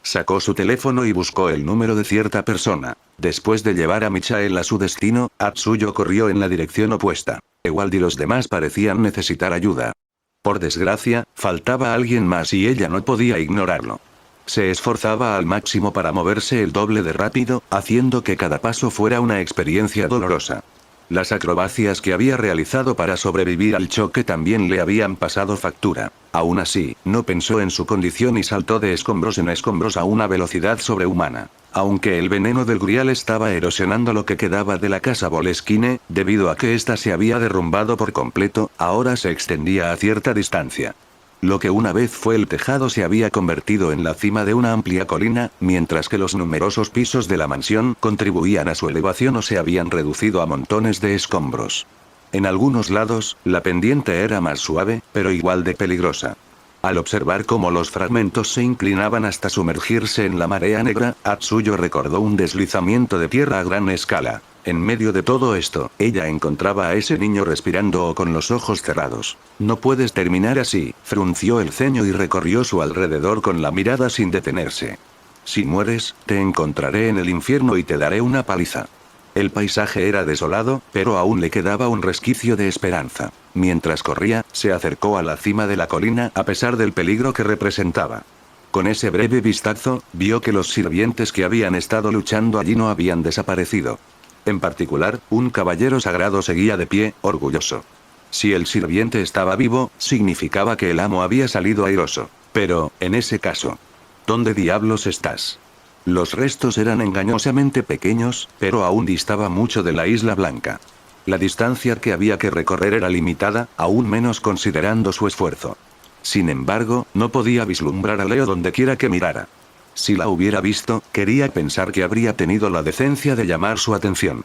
Sacó su teléfono y buscó el número de cierta persona. Después de llevar a Michael a su destino, Atsuyo corrió en la dirección opuesta. Ewald y los demás parecían necesitar ayuda. Por desgracia, faltaba alguien más y ella no podía ignorarlo. Se esforzaba al máximo para moverse el doble de rápido, haciendo que cada paso fuera una experiencia dolorosa. Las acrobacias que había realizado para sobrevivir al choque también le habían pasado factura. Aún así, no pensó en su condición y saltó de escombros en escombros a una velocidad sobrehumana. Aunque el veneno del Grial estaba erosionando lo que quedaba de la casa Boleskine, debido a que ésta se había derrumbado por completo, ahora se extendía a cierta distancia. Lo que una vez fue el tejado se había convertido en la cima de una amplia colina, mientras que los numerosos pisos de la mansión contribuían a su elevación o se habían reducido a montones de escombros. En algunos lados, la pendiente era más suave, pero igual de peligrosa. Al observar cómo los fragmentos se inclinaban hasta sumergirse en la marea negra, Atsuyo recordó un deslizamiento de tierra a gran escala. En medio de todo esto, ella encontraba a ese niño respirando o con los ojos cerrados. «No puedes terminar así», frunció el ceño y recorrió su alrededor con la mirada sin detenerse. «Si mueres, te encontraré en el infierno y te daré una paliza». El paisaje era desolado, pero aún le quedaba un resquicio de esperanza. Mientras corría, se acercó a la cima de la colina a pesar del peligro que representaba. Con ese breve vistazo, vio que los sirvientes que habían estado luchando allí no habían desaparecido. En particular, un caballero sagrado seguía de pie, orgulloso. Si el sirviente estaba vivo, significaba que el amo había salido airoso. Pero, en ese caso, ¿dónde diablos estás? Los restos eran engañosamente pequeños, pero aún distaba mucho de la Isla Blanca. La distancia que había que recorrer era limitada, aún menos considerando su esfuerzo. Sin embargo, no podía vislumbrar a Leo donde quiera que mirara. Si la hubiera visto, quería pensar que habría tenido la decencia de llamar su atención.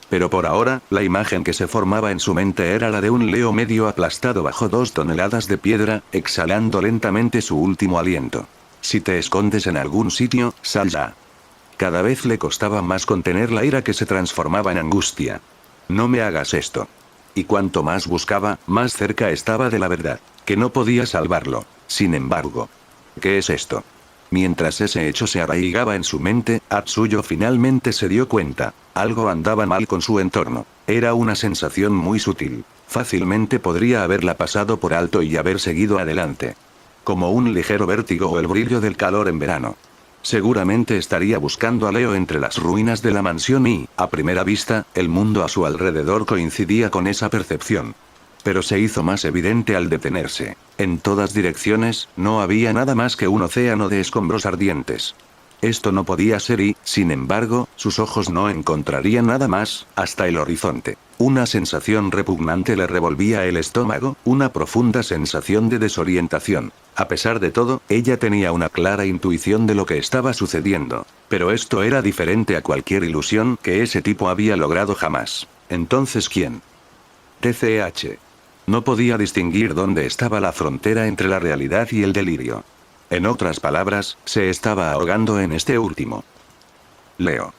Pero por ahora, la imagen que se formaba en su mente era la de un Leo medio aplastado bajo 2 toneladas de piedra, exhalando lentamente su último aliento. «Si te escondes en algún sitio, sal ya». Cada vez le costaba más contener la ira que se transformaba en angustia. «No me hagas esto». Y cuanto más buscaba, más cerca estaba de la verdad, que no podía salvarlo. Sin embargo, ¿qué es esto? Mientras ese hecho se arraigaba en su mente, Atsuyo finalmente se dio cuenta. Algo andaba mal con su entorno. Era una sensación muy sutil. Fácilmente podría haberla pasado por alto y haber seguido adelante. Como un ligero vértigo o el brillo del calor en verano. Seguramente estaría buscando a Leo entre las ruinas de la mansión y, a primera vista, el mundo a su alrededor coincidía con esa percepción. Pero se hizo más evidente al detenerse. En todas direcciones, no había nada más que un océano de escombros ardientes. Esto no podía ser y, sin embargo, sus ojos no encontrarían nada más, hasta el horizonte. Una sensación repugnante le revolvía el estómago, una profunda sensación de desorientación. A pesar de todo, ella tenía una clara intuición de lo que estaba sucediendo. Pero esto era diferente a cualquier ilusión que ese tipo había logrado jamás. Entonces, ¿quién? TCH. No podía distinguir dónde estaba la frontera entre la realidad y el delirio. En otras palabras, se estaba ahogando en este último. Leo.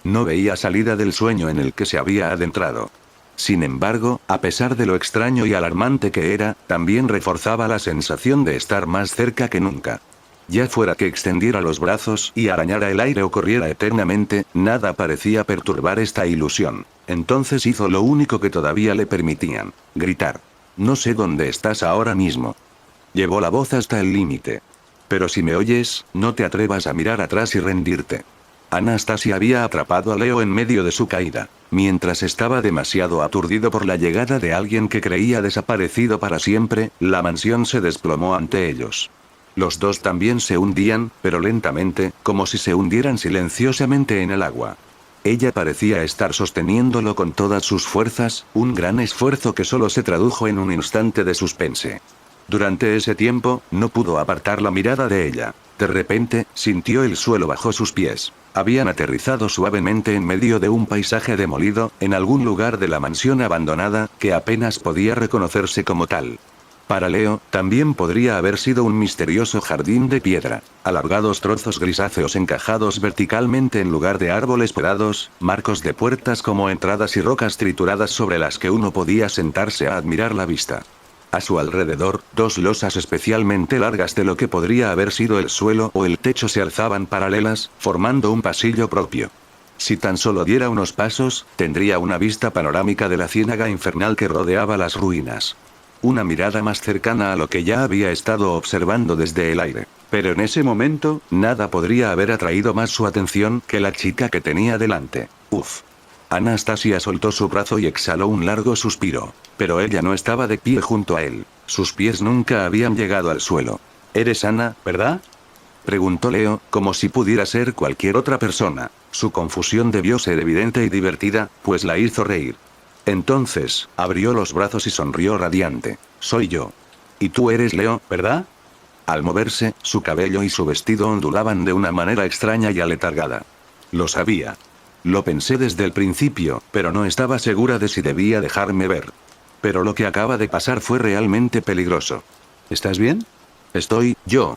No veía salida del sueño en el que se había adentrado. Sin embargo, a pesar de lo extraño y alarmante que era, también reforzaba la sensación de estar más cerca que nunca. Ya fuera que extendiera los brazos y arañara el aire o corriera eternamente, nada parecía perturbar esta ilusión. Entonces hizo lo único que todavía le permitían: gritar. «No sé dónde estás ahora mismo». Llevó la voz hasta el límite. «Pero si me oyes, no te atrevas a mirar atrás y rendirte». Anastasia había atrapado a Leo en medio de su caída. Mientras estaba demasiado aturdido por la llegada de alguien que creía desaparecido para siempre, la mansión se desplomó ante ellos. Los dos también se hundían, pero lentamente, como si se hundieran silenciosamente en el agua. Ella parecía estar sosteniéndolo con todas sus fuerzas, un gran esfuerzo que solo se tradujo en un instante de suspense. Durante ese tiempo, no pudo apartar la mirada de ella. De repente, sintió el suelo bajo sus pies. Habían aterrizado suavemente en medio de un paisaje demolido, en algún lugar de la mansión abandonada, que apenas podía reconocerse como tal. Para Leo, también podría haber sido un misterioso jardín de piedra. Alargados trozos grisáceos encajados verticalmente en lugar de árboles podados, marcos de puertas como entradas y rocas trituradas sobre las que uno podía sentarse a admirar la vista. A su alrededor, dos losas especialmente largas de lo que podría haber sido el suelo o el techo se alzaban paralelas, formando un pasillo propio. Si tan solo diera unos pasos, tendría una vista panorámica de la ciénaga infernal que rodeaba las ruinas. Una mirada más cercana a lo que ya había estado observando desde el aire. Pero en ese momento, nada podría haber atraído más su atención que la chica que tenía delante. Uf. Anastasia soltó su brazo y exhaló un largo suspiro. Pero ella no estaba de pie junto a él. Sus pies nunca habían llegado al suelo. «¿Eres Ana, verdad?», preguntó Leo, como si pudiera ser cualquier otra persona. Su confusión debió ser evidente y divertida, pues la hizo reír. Entonces, abrió los brazos y sonrió radiante. «Soy yo. Y tú eres Leo, ¿verdad?». Al moverse, su cabello y su vestido ondulaban de una manera extraña y aletargada. Lo sabía. Lo pensé desde el principio, pero no estaba segura de si debía dejarme ver. Pero lo que acaba de pasar fue realmente peligroso. «¿Estás bien?».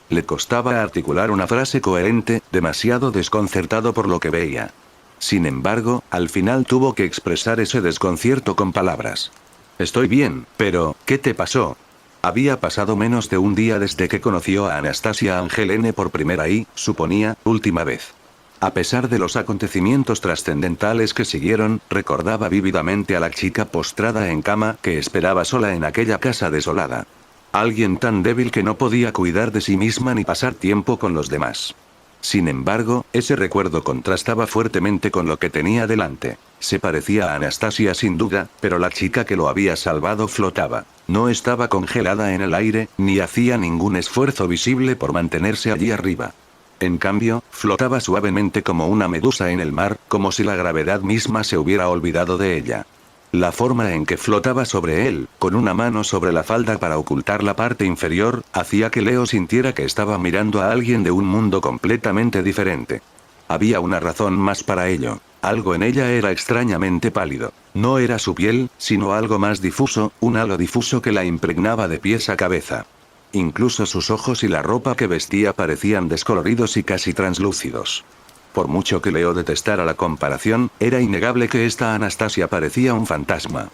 Le costaba articular una frase coherente, demasiado desconcertado por lo que veía. Sin embargo, al final tuvo que expresar ese desconcierto con palabras. «Estoy bien, pero, ¿qué te pasó?». Había pasado menos de un día desde que conoció a Anastasia Angelene por primera y, suponía, última vez. A pesar de los acontecimientos trascendentales que siguieron, recordaba vívidamente a la chica postrada en cama que esperaba sola en aquella casa desolada. Alguien tan débil que no podía cuidar de sí misma ni pasar tiempo con los demás. Sin embargo, ese recuerdo contrastaba fuertemente con lo que tenía delante. Se parecía a Anastasia sin duda, pero la chica que lo había salvado flotaba. No estaba congelada en el aire, ni hacía ningún esfuerzo visible por mantenerse allí arriba. En cambio, flotaba suavemente como una medusa en el mar, como si la gravedad misma se hubiera olvidado de ella. La forma en que flotaba sobre él, con una mano sobre la falda para ocultar la parte inferior, hacía que Leo sintiera que estaba mirando a alguien de un mundo completamente diferente. Había una razón más para ello. Algo en ella era extrañamente pálido. No era su piel, sino algo más difuso, un halo difuso que la impregnaba de pies a cabeza. Incluso sus ojos y la ropa que vestía parecían descoloridos y casi translúcidos. Por mucho que Leo detestara la comparación, era innegable que esta Anastasia parecía un fantasma.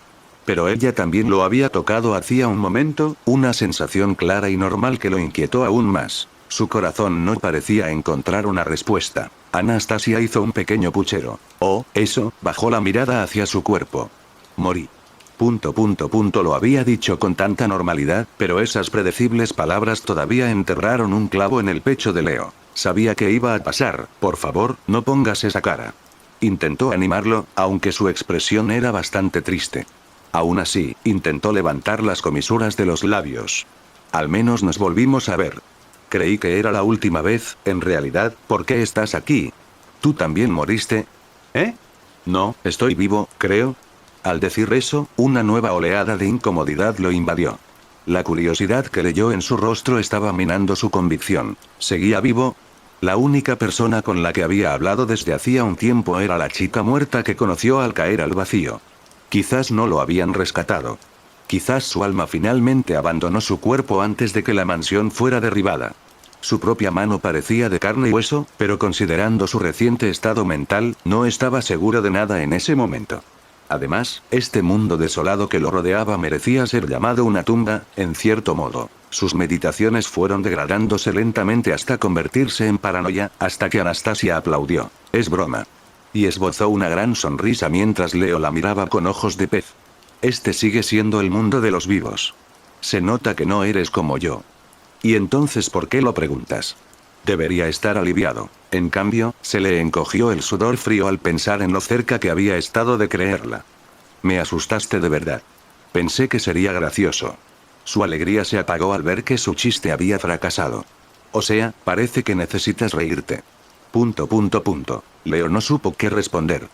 Pero ella también lo había tocado hacía un momento, una sensación clara y normal que lo inquietó aún más. Su corazón no parecía encontrar una respuesta. Anastasia hizo un pequeño puchero. «Oh, eso», bajó la mirada hacia su cuerpo. «Morí». Lo había dicho con tanta normalidad, pero esas predecibles palabras todavía enterraron un clavo en el pecho de Leo. Sabía que iba a pasar. «Por favor, no pongas esa cara». Intentó animarlo, aunque su expresión era bastante triste. Aún así, intentó levantar las comisuras de los labios. «Al menos nos volvimos a ver. Creí que era la última vez, en realidad, ¿por qué estás aquí? ¿Tú también moriste?». «¿Eh? No, estoy vivo, creo». Al decir eso, una nueva oleada de incomodidad lo invadió. La curiosidad que leyó en su rostro estaba minando su convicción. ¿Seguía vivo? La única persona con la que había hablado desde hacía un tiempo era la chica muerta que conoció al caer al vacío. Quizás no lo habían rescatado. Quizás su alma finalmente abandonó su cuerpo antes de que la mansión fuera derribada. Su propia mano parecía de carne y hueso, pero considerando su reciente estado mental, no estaba seguro de nada en ese momento. Además, este mundo desolado que lo rodeaba merecía ser llamado una tumba, en cierto modo. Sus meditaciones fueron degradándose lentamente hasta convertirse en paranoia, hasta que Anastasia aplaudió. «Es broma». Y esbozó una gran sonrisa mientras Leo la miraba con ojos de pez. «Este sigue siendo el mundo de los vivos. Se nota que no eres como yo». «¿Y entonces por qué lo preguntas?». Debería estar aliviado. En cambio, se le encogió el sudor frío al pensar en lo cerca que había estado de creerla. «Me asustaste de verdad. Pensé que sería gracioso». Su alegría se apagó al ver que su chiste había fracasado. «O sea, parece que necesitas reírte». Leo no supo qué responder.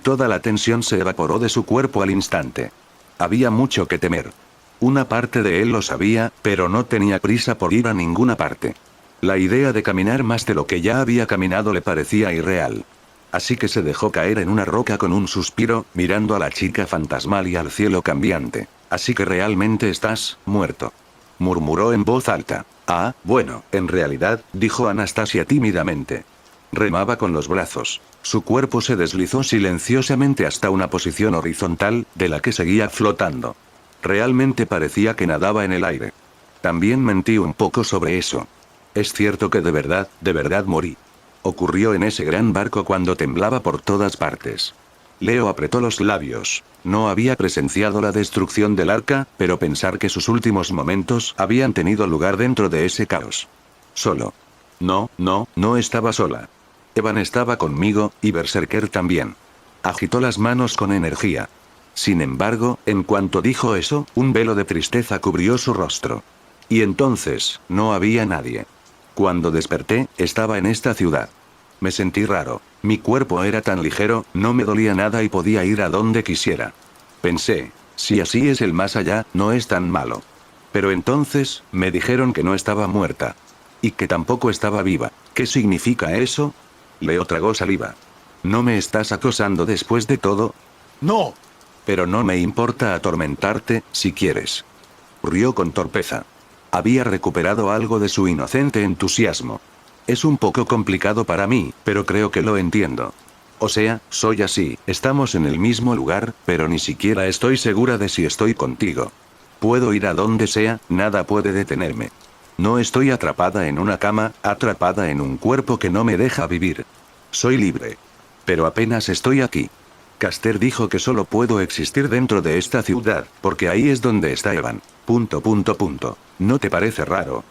Toda la tensión se evaporó de su cuerpo al instante. Había mucho que temer. Una parte de él lo sabía, pero no tenía prisa por ir a ninguna parte. La idea de caminar más de lo que ya había caminado le parecía irreal. Así que se dejó caer en una roca con un suspiro, mirando a la chica fantasmal y al cielo cambiante. Así que realmente estás muerto. Murmuró en voz alta. Ah, bueno, en realidad, dijo Anastasia tímidamente. Remaba con los brazos. Su cuerpo se deslizó silenciosamente hasta una posición horizontal, de la que seguía flotando. Realmente parecía que nadaba en el aire. También mentí un poco sobre eso. Es cierto que de verdad morí. Ocurrió en ese gran barco cuando temblaba por todas partes. Leo apretó los labios. No había presenciado la destrucción del arca, pero pensar que sus últimos momentos habían tenido lugar dentro de ese caos. Solo. No estaba sola. Evan estaba conmigo, y Berserker también. Agitó las manos con energía. Sin embargo, en cuanto dijo eso, un velo de tristeza cubrió su rostro. Y entonces, no había nadie. Cuando desperté, estaba en esta ciudad. Me sentí raro. Mi cuerpo era tan ligero, no me dolía nada y podía ir a donde quisiera. Pensé, si así es el más allá, no es tan malo. Pero entonces, me dijeron que no estaba muerta. Y que tampoco estaba viva. ¿Qué significa eso? Leo tragó saliva. ¿No me estás acosando después de todo? No. Pero no me importa atormentarte, si quieres. Rió con torpeza. Había recuperado algo de su inocente entusiasmo. Es un poco complicado para mí, pero creo que lo entiendo. O sea, soy así, estamos en el mismo lugar, pero ni siquiera estoy segura de si estoy contigo. Puedo ir a donde sea, nada puede detenerme. No estoy atrapada en una cama, atrapada en un cuerpo que no me deja vivir. Soy libre. Pero apenas estoy aquí. Caster dijo que solo puedo existir dentro de esta ciudad, porque ahí es donde está Evan. ... ¿No te parece raro?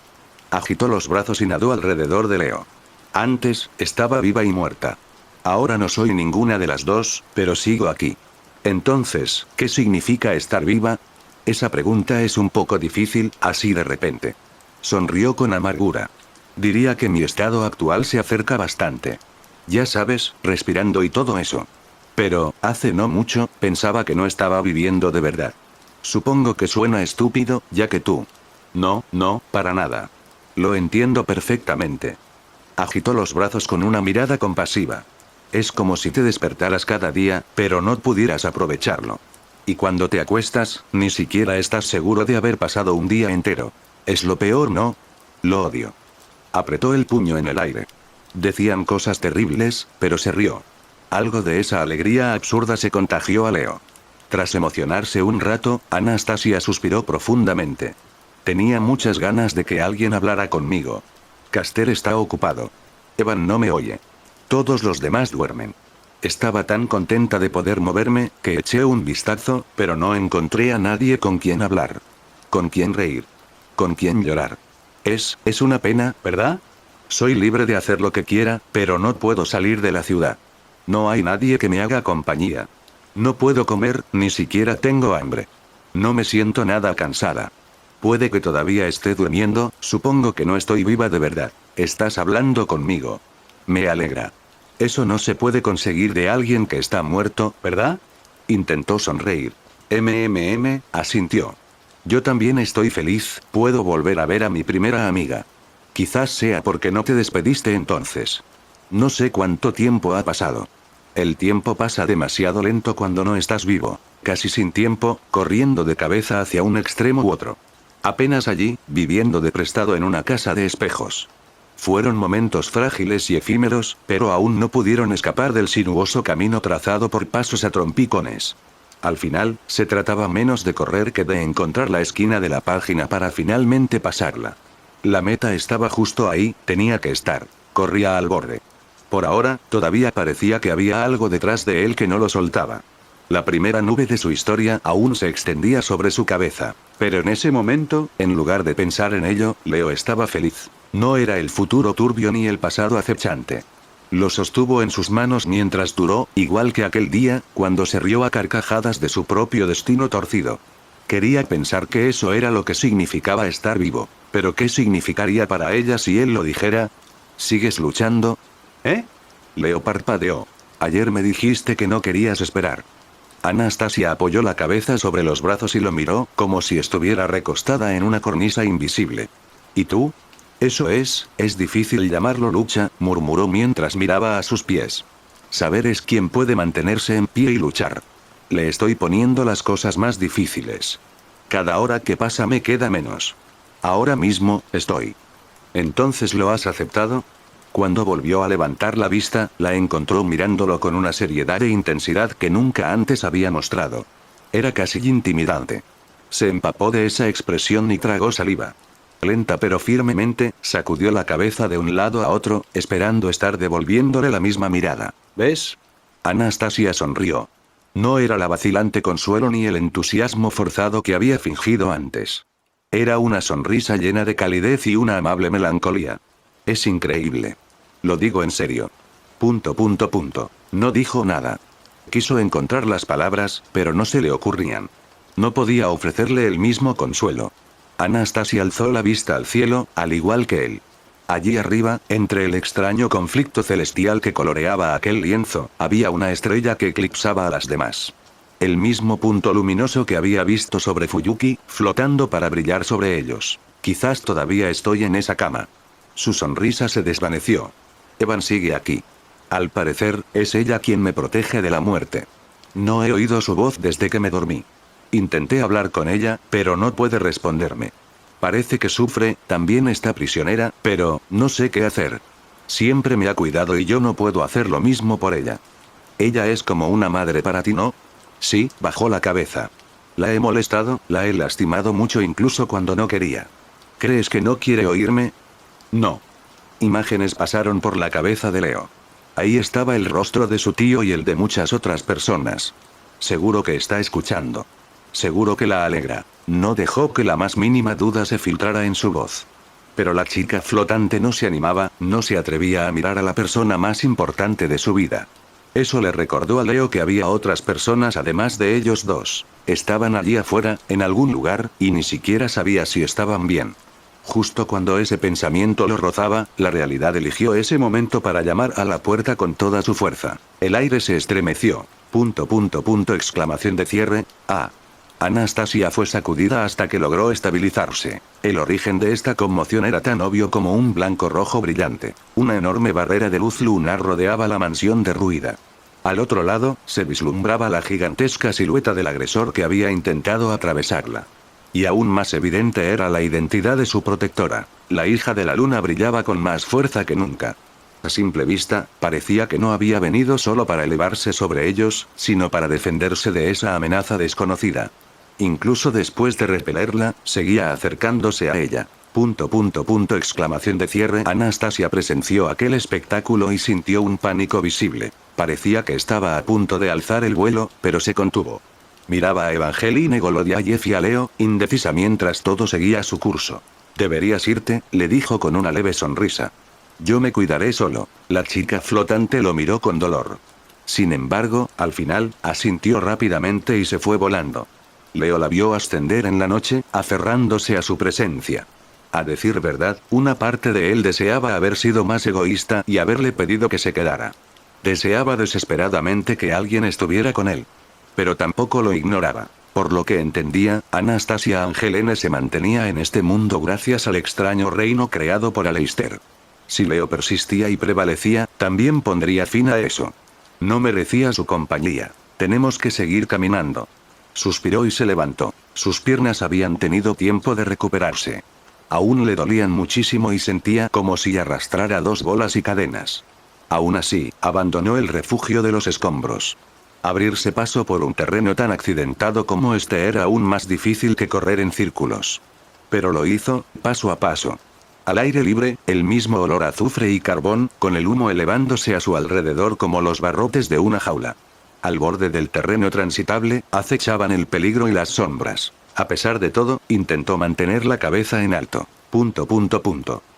Agitó los brazos y nadó alrededor de Leo. Antes, estaba viva y muerta. Ahora no soy ninguna de las dos, pero sigo aquí. Entonces, ¿qué significa estar viva? Esa pregunta es un poco difícil, así de repente. Sonrió con amargura. Diría que mi estado actual se acerca bastante. Ya sabes, respirando y todo eso. Pero, hace no mucho, pensaba que no estaba viviendo de verdad. Supongo que suena estúpido, ya que tú. No, para nada. Lo entiendo perfectamente. Agitó los brazos con una mirada compasiva. Es como si te despertaras cada día, pero no pudieras aprovecharlo. Y cuando te acuestas, ni siquiera estás seguro de haber pasado un día entero. Es lo peor, ¿no? Lo odio. Apretó el puño en el aire. Decían cosas terribles, pero se rió. Algo de esa alegría absurda se contagió a Leo. Tras emocionarse un rato, Anastasia suspiró profundamente. Tenía muchas ganas de que alguien hablara conmigo. Caster está ocupado. Evan no me oye. Todos los demás duermen. Estaba tan contenta de poder moverme, que eché un vistazo, pero no encontré a nadie con quien hablar. Con quien reír. Con quien llorar. Es una pena, ¿verdad? Soy libre de hacer lo que quiera, pero no puedo salir de la ciudad. No hay nadie que me haga compañía. No puedo comer, ni siquiera tengo hambre. No me siento nada cansada. Puede que todavía esté durmiendo, supongo que no estoy viva de verdad. Estás hablando conmigo. Me alegra. Eso no se puede conseguir de alguien que está muerto, ¿verdad? Intentó sonreír. Asintió. Yo también estoy feliz, puedo volver a ver a mi primera amiga. Quizás sea porque no te despediste entonces. No sé cuánto tiempo ha pasado. El tiempo pasa demasiado lento cuando no estás vivo, casi sin tiempo, corriendo de cabeza hacia un extremo u otro. Apenas allí, viviendo de prestado en una casa de espejos. Fueron momentos frágiles y efímeros, pero aún no pudieron escapar del sinuoso camino trazado por pasos a trompicones. Al final, se trataba menos de correr que de encontrar la esquina de la página para finalmente pasarla. La meta estaba justo ahí, tenía que estar. Corría al borde. Por ahora, todavía parecía que había algo detrás de él que no lo soltaba. La primera nube de su historia aún se extendía sobre su cabeza. Pero en ese momento, en lugar de pensar en ello, Leo estaba feliz. No era el futuro turbio ni el pasado acechante. Lo sostuvo en sus manos mientras duró, igual que aquel día, cuando se rió a carcajadas de su propio destino torcido. Quería pensar que eso era lo que significaba estar vivo. Pero ¿qué significaría para ella si él lo dijera? ¿Sigues luchando? ¿Eh? Leo parpadeó. Ayer me dijiste que no querías esperar. Anastasia apoyó la cabeza sobre los brazos y lo miró, como si estuviera recostada en una cornisa invisible. ¿Y tú? Eso es difícil llamarlo lucha, murmuró mientras miraba a sus pies. Saber es quién puede mantenerse en pie y luchar. Le estoy poniendo las cosas más difíciles. Cada hora que pasa me queda menos. Ahora mismo, estoy. ¿Entonces lo has aceptado? Cuando volvió a levantar la vista, la encontró mirándolo con una seriedad e intensidad que nunca antes había mostrado. Era casi intimidante. Se empapó de esa expresión y tragó saliva. Lenta pero firmemente, sacudió la cabeza de un lado a otro, esperando estar devolviéndole la misma mirada. ¿Ves? Anastasia sonrió. No era la vacilante consuelo ni el entusiasmo forzado que había fingido antes. Era una sonrisa llena de calidez y una amable melancolía. Es increíble. Lo digo en serio. ... No dijo nada. Quiso encontrar las palabras, pero no se le ocurrían. No podía ofrecerle el mismo consuelo. Anastasia alzó la vista al cielo, al igual que él. Allí arriba, entre el extraño conflicto celestial que coloreaba aquel lienzo, había una estrella que eclipsaba a las demás. El mismo punto luminoso que había visto sobre Fuyuki, flotando para brillar sobre ellos. Quizás todavía estoy en esa cama. Su sonrisa se desvaneció. Evan sigue aquí. Al parecer, es ella quien me protege de la muerte. No he oído su voz desde que me dormí. Intenté hablar con ella, pero no puede responderme. Parece que sufre, también está prisionera, pero no sé qué hacer. Siempre me ha cuidado y yo no puedo hacer lo mismo por ella. Ella es como una madre para ti, ¿no? Sí, bajó la cabeza. La he molestado, la he lastimado mucho incluso cuando no quería. ¿Crees que no quiere oírme? No. Imágenes pasaron por la cabeza de Leo. Ahí estaba el rostro de su tío y el de muchas otras personas. Seguro que está escuchando. Seguro que la alegra. No dejó que la más mínima duda se filtrara en su voz. Pero la chica flotante no se animaba, no se atrevía a mirar a la persona más importante de su vida. Eso le recordó a Leo que había otras personas además de ellos dos. Estaban allí afuera, en algún lugar, y ni siquiera sabía si estaban bien. Justo cuando ese pensamiento lo rozaba, la realidad eligió ese momento para llamar a la puerta con toda su fuerza. El aire se estremeció. ... exclamación de cierre. Ah. Anastasia fue sacudida hasta que logró estabilizarse. El origen de esta conmoción era tan obvio como un blanco rojo brillante. Una enorme barrera de luz lunar rodeaba la mansión derruida. Al otro lado, se vislumbraba la gigantesca silueta del agresor que había intentado atravesarla. Y aún más evidente era la identidad de su protectora. La hija de la luna brillaba con más fuerza que nunca. A simple vista, parecía que no había venido solo para elevarse sobre ellos, sino para defenderse de esa amenaza desconocida. Incluso después de repelerla, seguía acercándose a ella. ... exclamación de cierre. Anastasia presenció aquel espectáculo y sintió un pánico visible. Parecía que estaba a punto de alzar el vuelo, pero se contuvo. Miraba a Evangeline Golodiayev y a Leo, indecisa mientras todo seguía su curso. Deberías irte, le dijo con una leve sonrisa. Yo me cuidaré solo. La chica flotante lo miró con dolor. Sin embargo, al final, asintió rápidamente y se fue volando. Leo la vio ascender en la noche, aferrándose a su presencia. A decir verdad, una parte de él deseaba haber sido más egoísta y haberle pedido que se quedara. Deseaba desesperadamente que alguien estuviera con él. Pero tampoco lo ignoraba. Por lo que entendía, Anastasia Angelene se mantenía en este mundo gracias al extraño reino creado por Aleister. Si Leo persistía y prevalecía, también pondría fin a eso. No merecía su compañía. Tenemos que seguir caminando. Suspiró y se levantó. Sus piernas habían tenido tiempo de recuperarse. Aún le dolían muchísimo y sentía como si arrastrara 2 bolas y cadenas. Aún así, abandonó el refugio de los escombros. Abrirse paso por un terreno tan accidentado como este era aún más difícil que correr en círculos. Pero lo hizo, paso a paso. Al aire libre, el mismo olor a azufre y carbón, con el humo elevándose a su alrededor como los barrotes de una jaula. Al borde del terreno transitable, acechaban el peligro y las sombras. A pesar de todo, intentó mantener la cabeza en alto. ...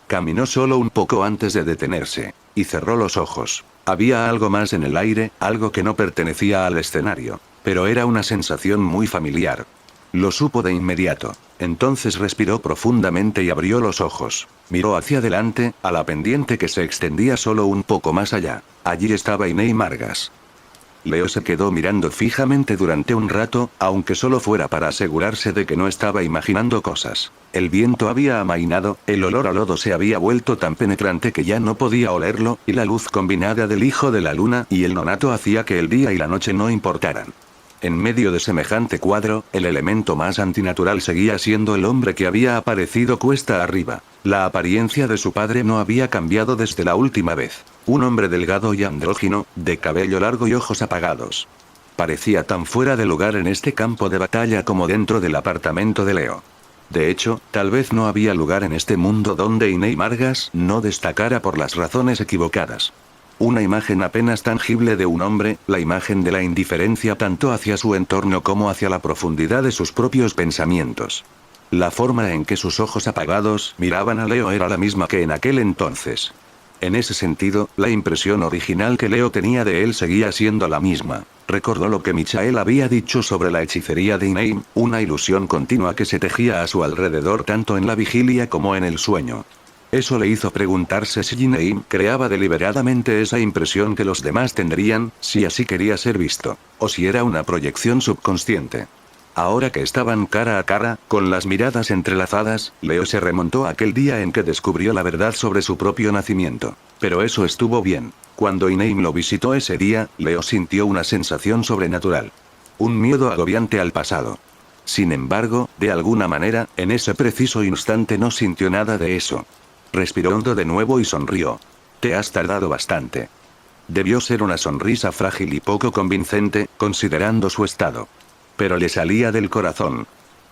Caminó solo un poco antes de detenerse. Y cerró los ojos. Había algo más en el aire, algo que no pertenecía al escenario. Pero era una sensación muy familiar. Lo supo de inmediato. Entonces respiró profundamente y abrió los ojos. Miró hacia adelante, a la pendiente que se extendía solo un poco más allá. Allí estaba Iney Margas. Leo se quedó mirando fijamente durante un rato, aunque solo fuera para asegurarse de que no estaba imaginando cosas. El viento había amainado, el olor a lodo se había vuelto tan penetrante que ya no podía olerlo, y la luz combinada del hijo de la luna y el nonato hacía que el día y la noche no importaran. En medio de semejante cuadro, el elemento más antinatural seguía siendo el hombre que había aparecido cuesta arriba. La apariencia de su padre no había cambiado desde la última vez. Un hombre delgado y andrógino, de cabello largo y ojos apagados. Parecía tan fuera de lugar en este campo de batalla como dentro del apartamento de Leo. De hecho, tal vez no había lugar en este mundo donde Iney Margas no destacara por las razones equivocadas. Una imagen apenas tangible de un hombre, la imagen de la indiferencia tanto hacia su entorno como hacia la profundidad de sus propios pensamientos. La forma en que sus ojos apagados miraban a Leo era la misma que en aquel entonces. En ese sentido, la impresión original que Leo tenía de él seguía siendo la misma. Recordó lo que Michael había dicho sobre la hechicería de Iney, una ilusión continua que se tejía a su alrededor tanto en la vigilia como en el sueño. Eso le hizo preguntarse si Iney creaba deliberadamente esa impresión que los demás tendrían, si así quería ser visto, o si era una proyección subconsciente. Ahora que estaban cara a cara, con las miradas entrelazadas, Leo se remontó a aquel día en que descubrió la verdad sobre su propio nacimiento. Pero eso estuvo bien. Cuando Iney lo visitó ese día, Leo sintió una sensación sobrenatural. Un miedo agobiante al pasado. Sin embargo, de alguna manera, en ese preciso instante no sintió nada de eso. Respiró hondo de nuevo y sonrió. Te has tardado bastante. Debió ser una sonrisa frágil y poco convincente, considerando su estado. Pero le salía del corazón.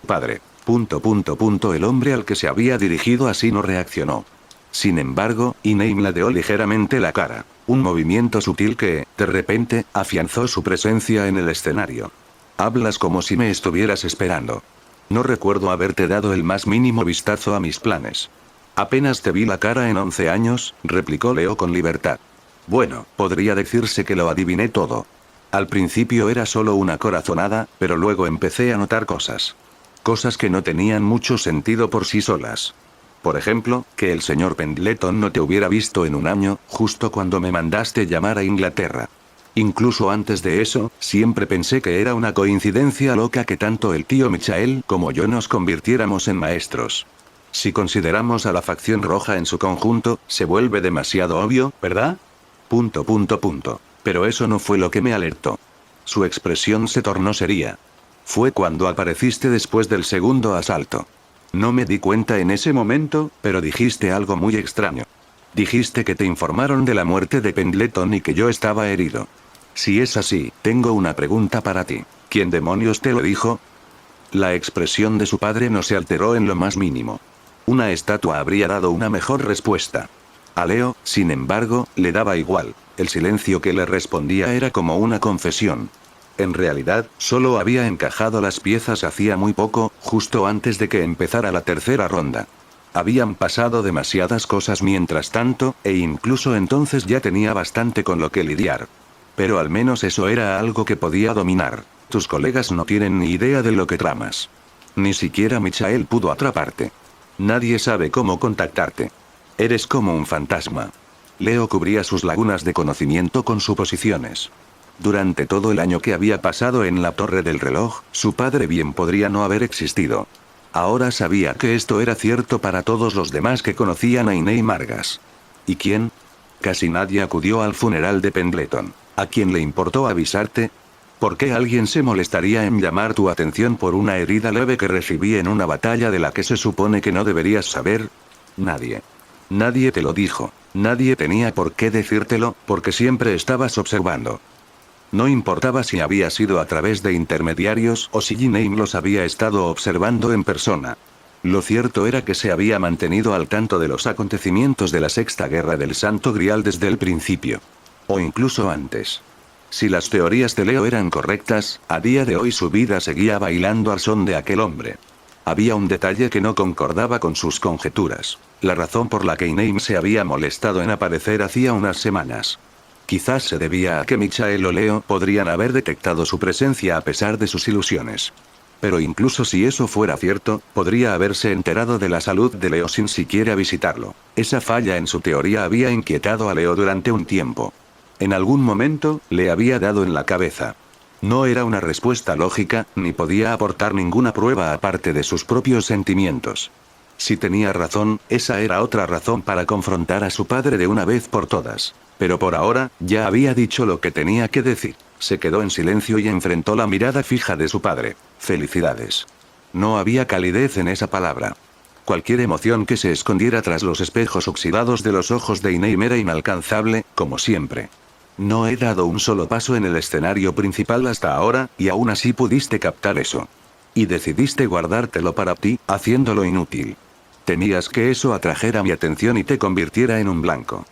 Padre. El hombre al que se había dirigido así no reaccionó. Sin embargo, Iney ladeó ligeramente la cara. Un movimiento sutil que, de repente, afianzó su presencia en el escenario. Hablas como si me estuvieras esperando. No recuerdo haberte dado el más mínimo vistazo a mis planes. Apenas te vi la cara en 11 años, replicó Leo con libertad. Bueno, podría decirse que lo adiviné todo. Al principio era solo una corazonada, pero luego empecé a notar cosas. Cosas que no tenían mucho sentido por sí solas. Por ejemplo, que el señor Pendleton no te hubiera visto en un año, justo cuando me mandaste llamar a Inglaterra. Incluso antes de eso, siempre pensé que era una coincidencia loca que tanto el tío Michael como yo nos convirtiéramos en maestros. Si consideramos a la facción roja en su conjunto, se vuelve demasiado obvio, ¿verdad? Pero eso no fue lo que me alertó. Su expresión se tornó seria. Fue cuando apareciste después del segundo asalto. No me di cuenta en ese momento, pero dijiste algo muy extraño. Dijiste que te informaron de la muerte de Pendleton y que yo estaba herido. Si es así, tengo una pregunta para ti. ¿Quién demonios te lo dijo? La expresión de su padre no se alteró en lo más mínimo. Una estatua habría dado una mejor respuesta. A Leo, sin embargo, le daba igual. El silencio que le respondía era como una confesión. En realidad, solo había encajado las piezas hacía muy poco, justo antes de que empezara la tercera ronda. Habían pasado demasiadas cosas mientras tanto, e incluso entonces ya tenía bastante con lo que lidiar. Pero al menos eso era algo que podía dominar. Tus colegas no tienen ni idea de lo que tramas. Ni siquiera Michael pudo atraparte. Nadie sabe cómo contactarte. Eres como un fantasma. Leo cubría sus lagunas de conocimiento con suposiciones. Durante todo el año que había pasado en la torre del reloj, su padre bien podría no haber existido. Ahora sabía que esto era cierto para todos los demás que conocían a Iney Margas. ¿Y quién? Casi nadie acudió al funeral de Pendleton. ¿A quién le importó avisarte? ¿Por qué alguien se molestaría en llamar tu atención por una herida leve que recibí en una batalla de la que se supone que no deberías saber? Nadie. Nadie te lo dijo. Nadie tenía por qué decírtelo, porque siempre estabas observando. No importaba si había sido a través de intermediarios o si Iney los había estado observando en persona. Lo cierto era que se había mantenido al tanto de los acontecimientos de la Sexta Guerra del Santo Grial desde el principio. O incluso antes. Si las teorías de Leo eran correctas, a día de hoy su vida seguía bailando al son de aquel hombre. Había un detalle que no concordaba con sus conjeturas. La razón por la que Iney se había molestado en aparecer hacía unas semanas. Quizás se debía a que Michael o Leo podrían haber detectado su presencia a pesar de sus ilusiones. Pero incluso si eso fuera cierto, podría haberse enterado de la salud de Leo sin siquiera visitarlo. Esa falla en su teoría había inquietado a Leo durante un tiempo. En algún momento, le había dado en la cabeza. No era una respuesta lógica, ni podía aportar ninguna prueba aparte de sus propios sentimientos. Si tenía razón, esa era otra razón para confrontar a su padre de una vez por todas. Pero por ahora, ya había dicho lo que tenía que decir. Se quedó en silencio y enfrentó la mirada fija de su padre. Felicidades. No había calidez en esa palabra. Cualquier emoción que se escondiera tras los espejos oxidados de los ojos de Iname era inalcanzable, como siempre. No he dado un solo paso en el escenario principal hasta ahora, y aún así pudiste captar eso. Y decidiste guardártelo para ti, haciéndolo inútil. Temías que eso atrajera mi atención y te convirtiera en un blanco.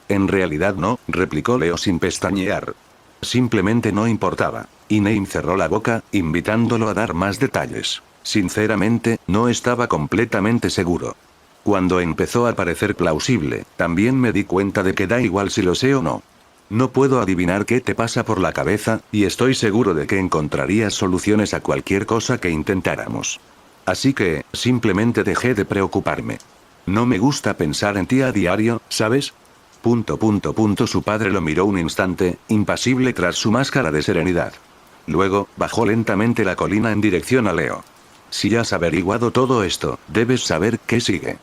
En realidad no, replicó Leo sin pestañear. Simplemente no importaba. Iname cerró la boca, invitándolo a dar más detalles. Sinceramente, no estaba completamente seguro. Cuando empezó a parecer plausible, también me di cuenta de que da igual si lo sé o no. No puedo adivinar qué te pasa por la cabeza, y estoy seguro de que encontrarías soluciones a cualquier cosa que intentáramos. Así que, simplemente dejé de preocuparme. No me gusta pensar en ti a diario, ¿sabes? Su padre lo miró un instante, impasible tras su máscara de serenidad. Luego, bajó lentamente la colina en dirección a Leo. Si has averiguado todo esto, debes saber qué sigue.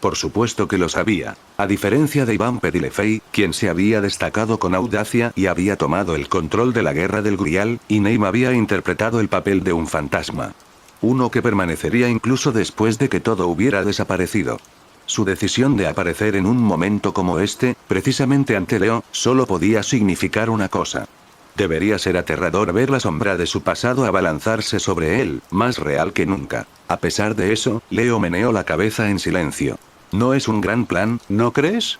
Por supuesto que lo sabía. A diferencia de Iván Pedilefei, quien se había destacado con audacia y había tomado el control de la guerra del Grial, Iname había interpretado el papel de un fantasma. Uno que permanecería incluso después de que todo hubiera desaparecido. Su decisión de aparecer en un momento como este, precisamente ante Leo, solo podía significar una cosa. Debería ser aterrador ver la sombra de su pasado abalanzarse sobre él, más real que nunca. A pesar de eso, Leo meneó la cabeza en silencio. No es un gran plan, ¿no crees?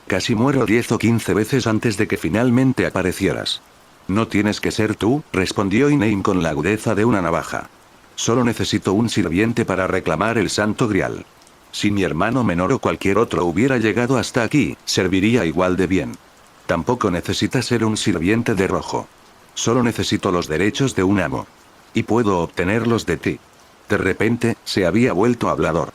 Casi muero 10 o 15 veces antes de que finalmente aparecieras. No tienes que ser tú, respondió Iname con la agudeza de una navaja. Solo necesito un sirviente para reclamar el Santo Grial. Si mi hermano menor o cualquier otro hubiera llegado hasta aquí, serviría igual de bien. Tampoco necesitas ser un sirviente de rojo. Solo necesito los derechos de un amo. Y puedo obtenerlos de ti. De repente, se había vuelto hablador.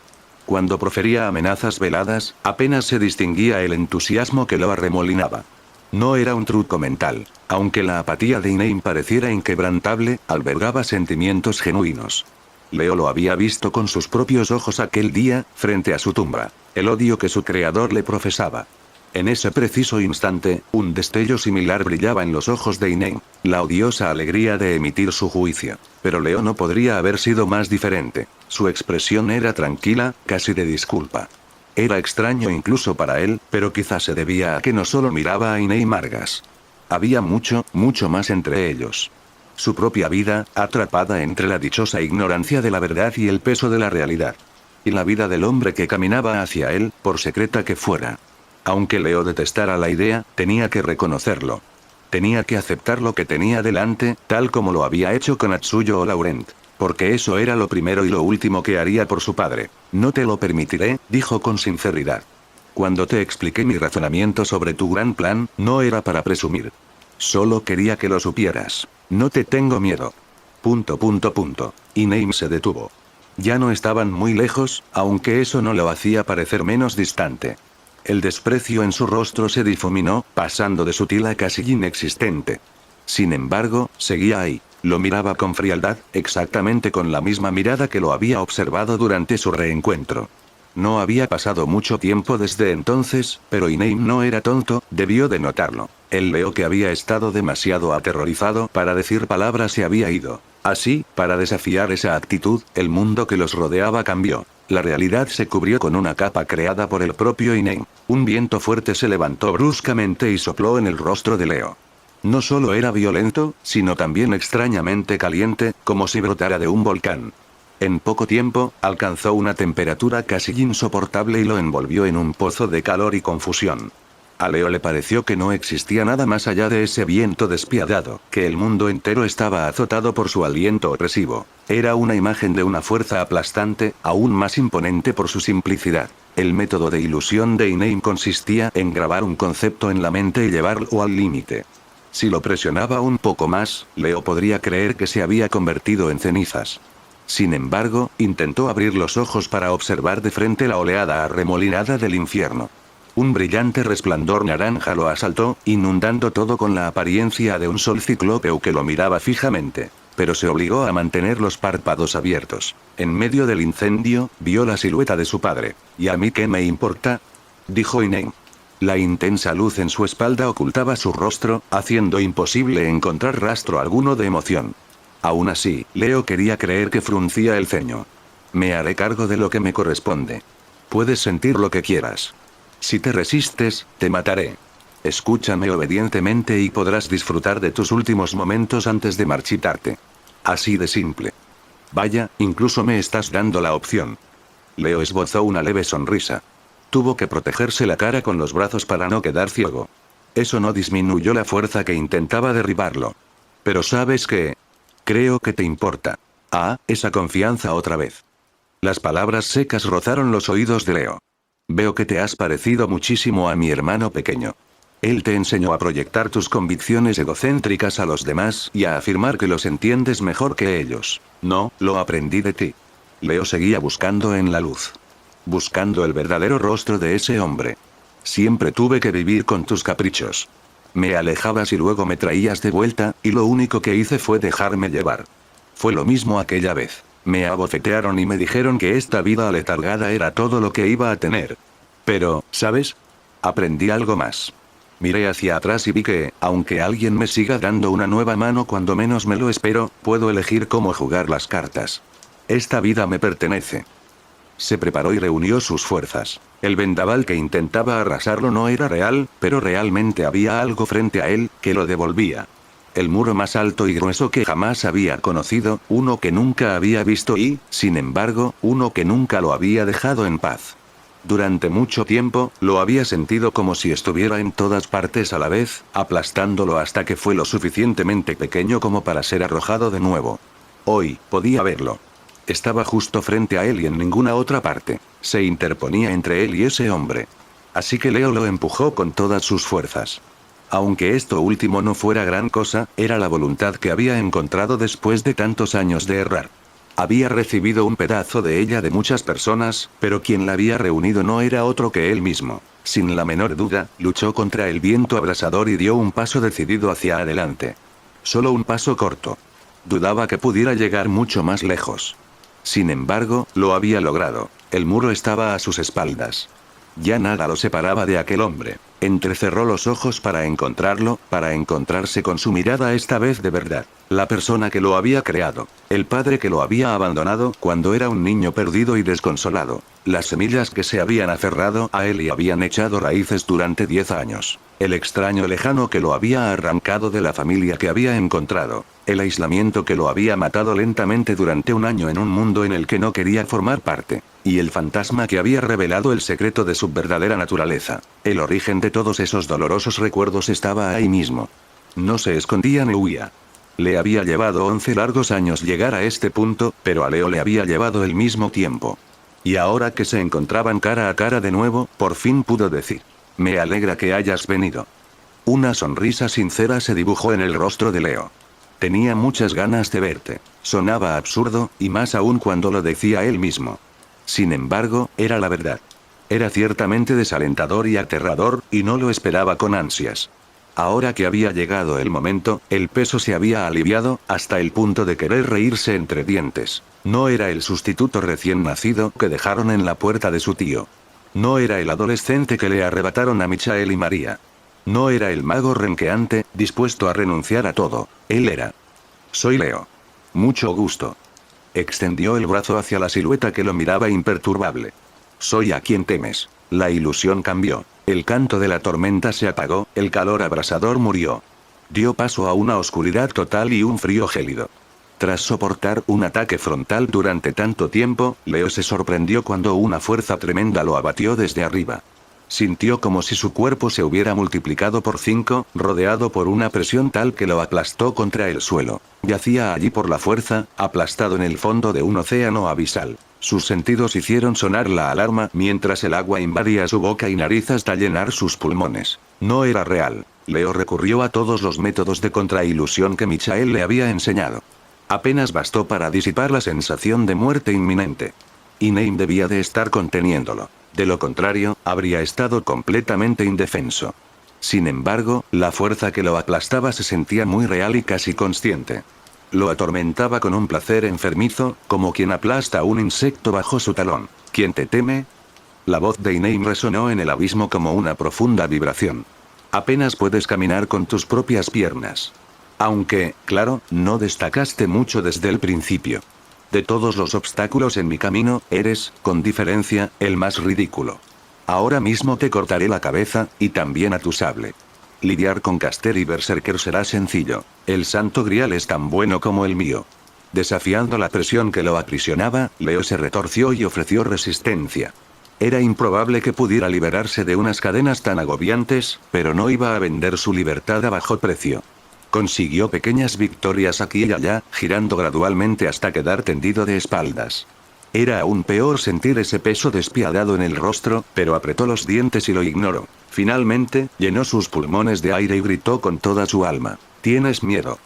Cuando profería amenazas veladas, apenas se distinguía el entusiasmo que lo arremolinaba. No era un truco mental. Aunque la apatía de Iname pareciera inquebrantable, albergaba sentimientos genuinos. Leo lo había visto con sus propios ojos aquel día, frente a su tumba. El odio que su creador le profesaba. En ese preciso instante, un destello similar brillaba en los ojos de Iname, la odiosa alegría de emitir su juicio. Pero Leo no podría haber sido más diferente. Su expresión era tranquila, casi de disculpa. Era extraño incluso para él, pero quizás se debía a que no solo miraba a Iname Margas. Había mucho, mucho más entre ellos. Su propia vida, atrapada entre la dichosa ignorancia de la verdad y el peso de la realidad. Y la vida del hombre que caminaba hacia él, por secreta que fuera. Aunque Leo detestara la idea, tenía que reconocerlo. Tenía que aceptar lo que tenía delante, tal como lo había hecho con Atsuyo o Laurent. Porque eso era lo primero y lo último que haría por su padre. No te lo permitiré, dijo con sinceridad. Cuando te expliqué mi razonamiento sobre tu gran plan, no era para presumir. Solo quería que lo supieras. No te tengo miedo. Iname se detuvo. Ya no estaban muy lejos, aunque eso no lo hacía parecer menos distante. El desprecio en su rostro se difuminó, pasando de sutil a casi inexistente. Sin embargo, seguía ahí. Lo miraba con frialdad, exactamente con la misma mirada que lo había observado durante su reencuentro. No había pasado mucho tiempo desde entonces, pero Iname no era tonto, debió de notarlo. El Leo que había estado demasiado aterrorizado para decir palabras se había ido. Así, para desafiar esa actitud, el mundo que los rodeaba cambió. La realidad se cubrió con una capa creada por el propio Iname. Un viento fuerte se levantó bruscamente y sopló en el rostro de Leo. No solo era violento, sino también extrañamente caliente, como si brotara de un volcán. En poco tiempo, alcanzó una temperatura casi insoportable y lo envolvió en un pozo de calor y confusión. A Leo le pareció que no existía nada más allá de ese viento despiadado, que el mundo entero estaba azotado por su aliento opresivo. Era una imagen de una fuerza aplastante, aún más imponente por su simplicidad. El método de ilusión de Iname consistía en grabar un concepto en la mente y llevarlo al límite. Si lo presionaba un poco más, Leo podría creer que se había convertido en cenizas. Sin embargo, intentó abrir los ojos para observar de frente la oleada arremolinada del infierno. Un brillante resplandor naranja lo asaltó, inundando todo con la apariencia de un sol ciclópeo que lo miraba fijamente. Pero se obligó a mantener los párpados abiertos. En medio del incendio, vio la silueta de su padre. ¿Y a mí qué me importa?, dijo Inem. La intensa luz en su espalda ocultaba su rostro, haciendo imposible encontrar rastro alguno de emoción. Aún así, Leo quería creer que fruncía el ceño. Me haré cargo de lo que me corresponde. Puedes sentir lo que quieras. Si te resistes, te mataré. Escúchame obedientemente y podrás disfrutar de tus últimos momentos antes de marchitarte. Así de simple. Vaya, incluso me estás dando la opción. Leo esbozó una leve sonrisa. Tuvo que protegerse la cara con los brazos para no quedar ciego. Eso no disminuyó la fuerza que intentaba derribarlo. Pero ¿sabes qué? Creo que te importa. Ah, esa confianza otra vez. Las palabras secas rozaron los oídos de Leo. Veo que te has parecido muchísimo a mi hermano pequeño. Él te enseñó a proyectar tus convicciones egocéntricas a los demás y a afirmar que los entiendes mejor que ellos. No, lo aprendí de ti. Leo seguía buscando en la luz. Buscando el verdadero rostro de ese hombre. Siempre tuve que vivir con tus caprichos. Me alejabas y luego me traías de vuelta, y lo único que hice fue dejarme llevar. Fue lo mismo aquella vez. Me abofetearon y me dijeron que esta vida aletargada era todo lo que iba a tener. Pero, ¿sabes? Aprendí algo más. Miré hacia atrás y vi que, aunque alguien me siga dando una nueva mano cuando menos me lo espero, puedo elegir cómo jugar las cartas. Esta vida me pertenece. Se preparó y reunió sus fuerzas. El vendaval que intentaba arrasarlo no era real, pero realmente había algo frente a él, que lo devolvía. El muro más alto y grueso que jamás había conocido, uno que nunca había visto y, sin embargo, uno que nunca lo había dejado en paz. Durante mucho tiempo, lo había sentido como si estuviera en todas partes a la vez, aplastándolo hasta que fue lo suficientemente pequeño como para ser arrojado de nuevo. Hoy, podía verlo. Estaba justo frente a él y en ninguna otra parte. Se interponía entre él y ese hombre. Así que Leo lo empujó con todas sus fuerzas. Aunque esto último no fuera gran cosa, era la voluntad que había encontrado después de tantos años de errar. Había recibido un pedazo de ella de muchas personas, pero quien la había reunido no era otro que él mismo. Sin la menor duda, luchó contra el viento abrasador y dio un paso decidido hacia adelante. Solo un paso corto. Dudaba que pudiera llegar mucho más lejos. Sin embargo, lo había logrado. El muro estaba a sus espaldas. Ya nada lo separaba de aquel hombre. Entrecerró los ojos para encontrarlo, para encontrarse con su mirada esta vez de verdad. La persona que lo había creado. El padre que lo había abandonado cuando era un niño perdido y desconsolado. Las semillas que se habían aferrado a él y habían echado raíces durante 10 años. El extraño lejano que lo había arrancado de la familia que había encontrado. El aislamiento que lo había matado lentamente durante un año en un mundo en el que no quería formar parte. Y el fantasma que había revelado el secreto de su verdadera naturaleza. El origen de todos esos dolorosos recuerdos estaba ahí mismo. No se escondía ni huía. Le había llevado 11 largos años llegar a este punto, pero a Leo le había llevado el mismo tiempo. Y ahora que se encontraban cara a cara de nuevo, por fin pudo decir: me alegra que hayas venido. Una sonrisa sincera se dibujó en el rostro de Leo. Tenía muchas ganas de verte. Sonaba absurdo, y más aún cuando lo decía él mismo. Sin embargo, era la verdad. Era ciertamente desalentador y aterrador, y no lo esperaba con ansias. Ahora que había llegado el momento, el peso se había aliviado, hasta el punto de querer reírse entre dientes. No era el sustituto recién nacido que dejaron en la puerta de su tío. No era el adolescente que le arrebataron a Michael y María. No era el mago renqueante, dispuesto a renunciar a todo. Él era. Soy Leo. Mucho gusto. Extendió el brazo hacia la silueta que lo miraba imperturbable. Soy a quien temes. La ilusión cambió. El canto de la tormenta se apagó, el calor abrasador murió. Dio paso a una oscuridad total y un frío gélido. Tras soportar un ataque frontal durante tanto tiempo, Leo se sorprendió cuando una fuerza tremenda lo abatió desde arriba. Sintió como si su cuerpo se hubiera multiplicado por 5, rodeado por una presión tal que lo aplastó contra el suelo. Yacía allí por la fuerza, aplastado en el fondo de un océano abisal. Sus sentidos hicieron sonar la alarma mientras el agua invadía su boca y nariz hasta llenar sus pulmones. No era real. Leo recurrió a todos los métodos de contrailusión que Michael le había enseñado. Apenas bastó para disipar la sensación de muerte inminente. Inem debía de estar conteniéndolo. De lo contrario, habría estado completamente indefenso. Sin embargo, la fuerza que lo aplastaba se sentía muy real y casi consciente. Lo atormentaba con un placer enfermizo, como quien aplasta a un insecto bajo su talón. ¿Quién te teme? La voz de Iname resonó en el abismo como una profunda vibración. Apenas puedes caminar con tus propias piernas. Aunque, claro, no destacaste mucho desde el principio. De todos los obstáculos en mi camino, eres, con diferencia, el más ridículo. Ahora mismo te cortaré la cabeza, y también a tu sable. Lidiar con Caster y Berserker será sencillo. El Santo Grial es tan bueno como el mío. Desafiando la presión que lo aprisionaba, Leo se retorció y ofreció resistencia. Era improbable que pudiera liberarse de unas cadenas tan agobiantes, pero no iba a vender su libertad a bajo precio. Consiguió pequeñas victorias aquí y allá, girando gradualmente hasta quedar tendido de espaldas. Era aún peor sentir ese peso despiadado en el rostro, pero apretó los dientes y lo ignoró. Finalmente, llenó sus pulmones de aire y gritó con toda su alma. ¿Tienes miedo?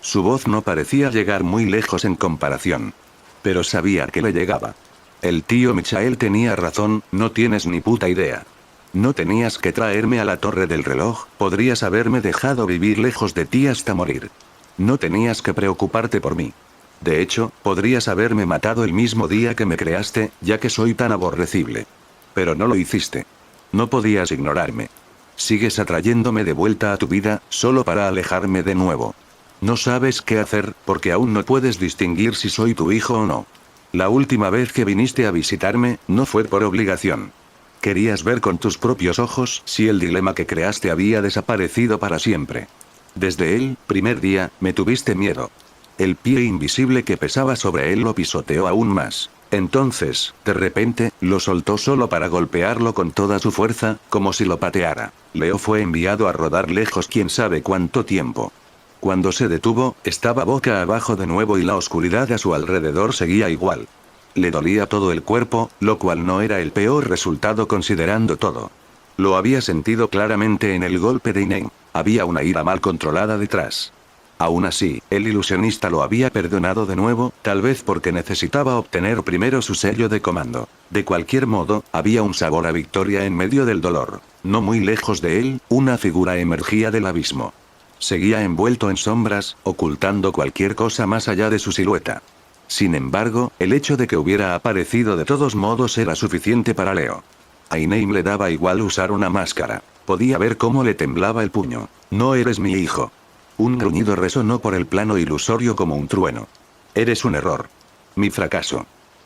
Su voz no parecía llegar muy lejos en comparación. Pero sabía que le llegaba. El tío Michael tenía razón, no tienes ni puta idea. No tenías que traerme a la torre del reloj, podrías haberme dejado vivir lejos de ti hasta morir. No tenías que preocuparte por mí. De hecho, podrías haberme matado el mismo día que me creaste, ya que soy tan aborrecible. Pero no lo hiciste. No podías ignorarme. Sigues atrayéndome de vuelta a tu vida, solo para alejarme de nuevo. No sabes qué hacer, porque aún no puedes distinguir si soy tu hijo o no. La última vez que viniste a visitarme, no fue por obligación. Querías ver con tus propios ojos si el dilema que creaste había desaparecido para siempre. Desde el primer día, me tuviste miedo. El pie invisible que pesaba sobre él lo pisoteó aún más. Entonces, de repente, lo soltó solo para golpearlo con toda su fuerza, como si lo pateara. Leo fue enviado a rodar lejos quién sabe cuánto tiempo. Cuando se detuvo, estaba boca abajo de nuevo y la oscuridad a su alrededor seguía igual. Le dolía todo el cuerpo, lo cual no era el peor resultado considerando todo. Lo había sentido claramente en el golpe de Iname. Había una ira mal controlada detrás. Aún así, el ilusionista lo había perdonado de nuevo, tal vez porque necesitaba obtener primero su sello de comando. De cualquier modo, había un sabor a victoria en medio del dolor. No muy lejos de él, una figura emergía del abismo. Seguía envuelto en sombras, ocultando cualquier cosa más allá de su silueta. Sin embargo, el hecho de que hubiera aparecido de todos modos era suficiente para Leo. A Iname le daba igual usar una máscara. Podía ver cómo le temblaba el puño. No eres mi hijo. Un gruñido resonó por el plano ilusorio como un trueno. Eres un error. Mi fracaso.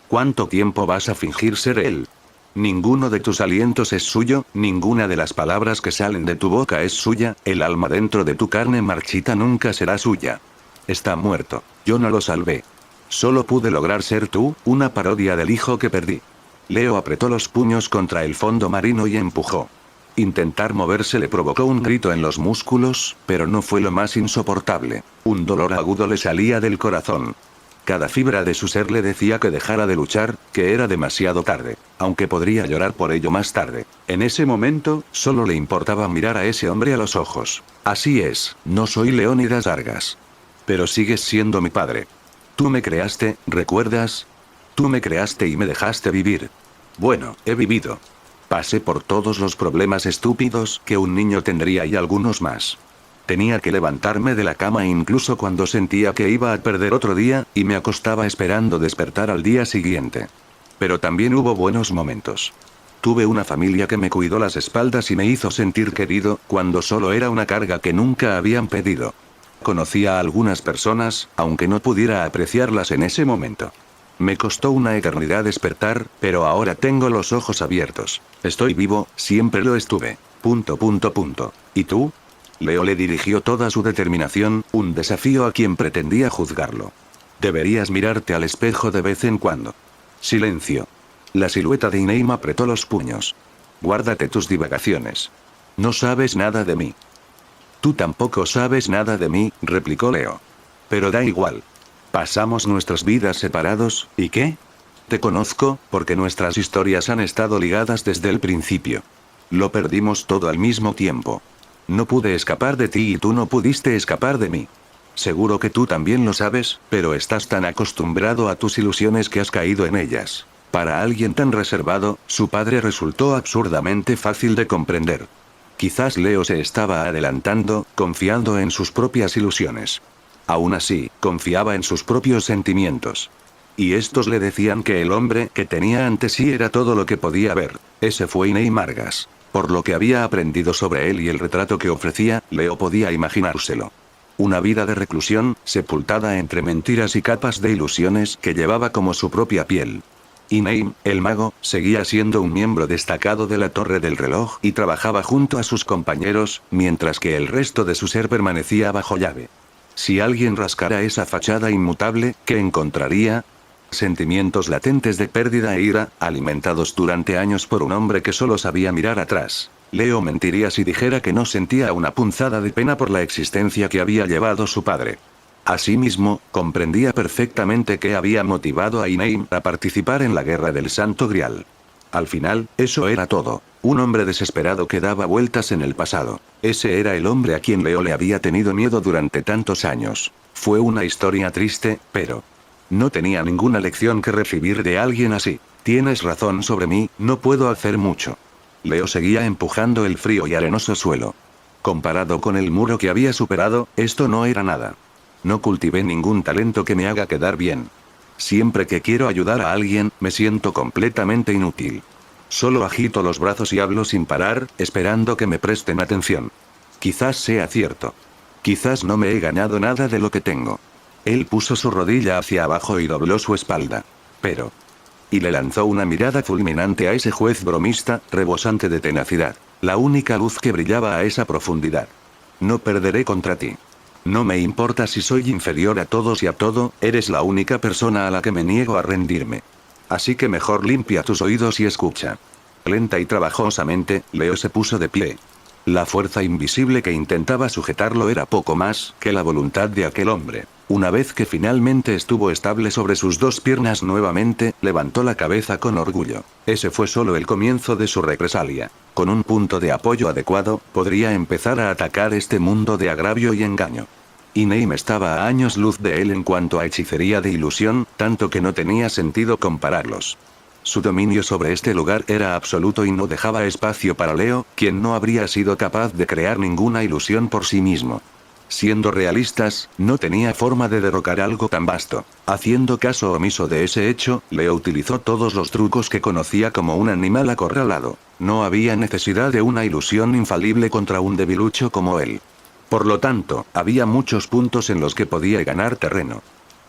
¿Cuánto tiempo vas a fingir ser él? Ninguno de tus alientos es suyo, ninguna de las palabras que salen de tu boca es suya, el alma dentro de tu carne marchita nunca será suya. Está muerto. Yo no lo salvé. Solo pude lograr ser tú, una parodia del hijo que perdí. Leo apretó los puños contra el fondo marino y empujó. Intentar moverse le provocó un grito en los músculos, pero no fue lo más insoportable. Un dolor agudo le salía del corazón. Cada fibra de su ser le decía que dejara de luchar, que era demasiado tarde, aunque podría llorar por ello más tarde. En ese momento, solo le importaba mirar a ese hombre a los ojos. Así es, no soy Leónidas Argas. Pero sigues siendo mi padre. Tú me creaste, ¿recuerdas? Tú me creaste y me dejaste vivir. Bueno, he vivido. Pasé por todos los problemas estúpidos que un niño tendría y algunos más. Tenía que levantarme de la cama incluso cuando sentía que iba a perder otro día, y me acostaba esperando despertar al día siguiente. Pero también hubo buenos momentos. Tuve una familia que me cuidó las espaldas y me hizo sentir querido, cuando solo era una carga que nunca habían pedido. Conocía a algunas personas, aunque no pudiera apreciarlas en ese momento. Me costó una eternidad despertar, pero ahora tengo los ojos abiertos. Estoy vivo, siempre lo estuve. ... ¿Y tú? Leo le dirigió toda su determinación, un desafío a quien pretendía juzgarlo. Deberías mirarte al espejo de vez en cuando. Silencio. La silueta de Iname apretó los puños. Guárdate tus divagaciones. No sabes nada de mí. Tú tampoco sabes nada de mí, replicó Leo. Pero da igual. Pasamos nuestras vidas separados, ¿y qué? Te conozco, porque nuestras historias han estado ligadas desde el principio. Lo perdimos todo al mismo tiempo. No pude escapar de ti y tú no pudiste escapar de mí. Seguro que tú también lo sabes, pero estás tan acostumbrado a tus ilusiones que has caído en ellas. Para alguien tan reservado, su padre resultó absurdamente fácil de comprender. Quizás Leo se estaba adelantando, confiando en sus propias ilusiones. Aún así, confiaba en sus propios sentimientos. Y estos le decían que el hombre que tenía ante sí era todo lo que podía ver. Ese fue Iney Margas. Por lo que había aprendido sobre él y el retrato que ofrecía, Leo podía imaginárselo. Una vida de reclusión, sepultada entre mentiras y capas de ilusiones que llevaba como su propia piel. Iney, el mago, seguía siendo un miembro destacado de la Torre del Reloj y trabajaba junto a sus compañeros, mientras que el resto de su ser permanecía bajo llave. Si alguien rascara esa fachada inmutable, ¿qué encontraría? Sentimientos latentes de pérdida e ira, alimentados durante años por un hombre que solo sabía mirar atrás. Leo mentiría si dijera que no sentía una punzada de pena por la existencia que había llevado su padre. Asimismo, comprendía perfectamente qué había motivado a Iney a participar en la guerra del Santo Grial. Al final, eso era todo. Un hombre desesperado que daba vueltas en el pasado. Ese era el hombre a quien Leo le había tenido miedo durante tantos años. Fue una historia triste, pero no tenía ninguna lección que recibir de alguien así. Tienes razón sobre mí, no puedo hacer mucho. Leo seguía empujando el frío y arenoso suelo. Comparado con el muro que había superado, esto no era nada. No cultivé ningún talento que me haga quedar bien. Siempre que quiero ayudar a alguien, me siento completamente inútil. Solo agito los brazos y hablo sin parar, esperando que me presten atención. Quizás sea cierto. Quizás no me he ganado nada de lo que tengo. Él puso su rodilla hacia abajo y dobló su espalda. Pero... y le lanzó una mirada fulminante a ese juez bromista, rebosante de tenacidad. La única luz que brillaba a esa profundidad. No perderé contra ti. No me importa si soy inferior a todos y a todo, eres la única persona a la que me niego a rendirme. Así que mejor limpia tus oídos y escucha. Lenta y trabajosamente, Leo se puso de pie. La fuerza invisible que intentaba sujetarlo era poco más que la voluntad de aquel hombre. Una vez que finalmente estuvo estable sobre sus dos piernas nuevamente, levantó la cabeza con orgullo. Ese fue solo el comienzo de su represalia. Con un punto de apoyo adecuado, podría empezar a atacar este mundo de agravio y engaño. Iney estaba a años luz de él en cuanto a hechicería de ilusión, tanto que no tenía sentido compararlos. Su dominio sobre este lugar era absoluto y no dejaba espacio para Leo, quien no habría sido capaz de crear ninguna ilusión por sí mismo. Siendo realistas, no tenía forma de derrocar algo tan vasto. Haciendo caso omiso de ese hecho, Leo utilizó todos los trucos que conocía como un animal acorralado. No había necesidad de una ilusión infalible contra un debilucho como él. Por lo tanto, había muchos puntos en los que podía ganar terreno.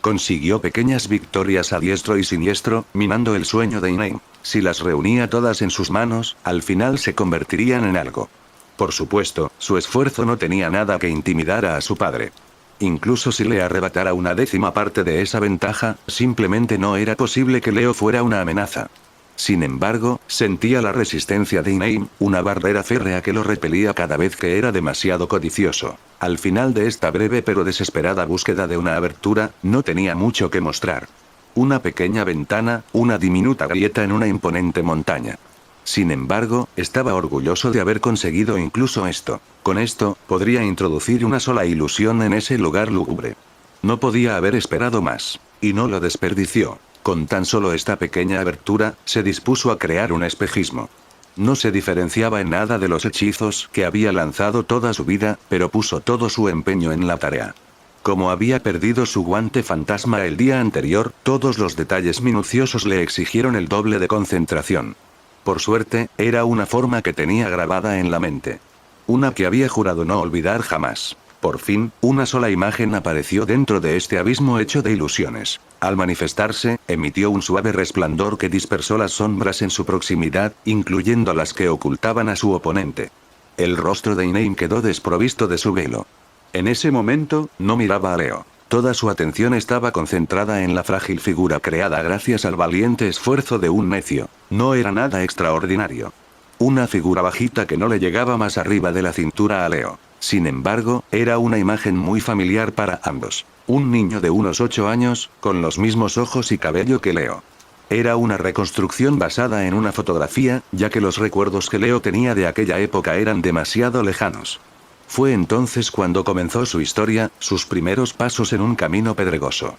Consiguió pequeñas victorias a diestro y siniestro, minando el sueño de Iney. Si las reunía todas en sus manos, al final se convertirían en algo. Por supuesto, su esfuerzo no tenía nada que intimidara a su padre. Incluso si le arrebatara una décima parte de esa ventaja, simplemente no era posible que Leo fuera una amenaza. Sin embargo, sentía la resistencia de Iney, una barrera férrea que lo repelía cada vez que era demasiado codicioso. Al final de esta breve pero desesperada búsqueda de una abertura, no tenía mucho que mostrar. Una pequeña ventana, una diminuta grieta en una imponente montaña. Sin embargo, estaba orgulloso de haber conseguido incluso esto. Con esto, podría introducir una sola ilusión en ese lugar lúgubre. No podía haber esperado más. Y no lo desperdició. Con tan solo esta pequeña abertura, se dispuso a crear un espejismo. No se diferenciaba en nada de los hechizos que había lanzado toda su vida, pero puso todo su empeño en la tarea. Como había perdido su guante fantasma el día anterior, todos los detalles minuciosos le exigieron el doble de concentración. Por suerte, era una forma que tenía grabada en la mente. Una que había jurado no olvidar jamás. Por fin, una sola imagen apareció dentro de este abismo hecho de ilusiones. Al manifestarse, emitió un suave resplandor que dispersó las sombras en su proximidad, incluyendo las que ocultaban a su oponente. El rostro de Iney quedó desprovisto de su velo. En ese momento, no miraba a Leo. Toda su atención estaba concentrada en la frágil figura creada gracias al valiente esfuerzo de un necio. No era nada extraordinario. Una figura bajita que no le llegaba más arriba de la cintura a Leo. Sin embargo, era una imagen muy familiar para ambos. Un niño de unos 8 años, con los mismos ojos y cabello que Leo. Era una reconstrucción basada en una fotografía, ya que los recuerdos que Leo tenía de aquella época eran demasiado lejanos. Fue entonces cuando comenzó su historia, sus primeros pasos en un camino pedregoso.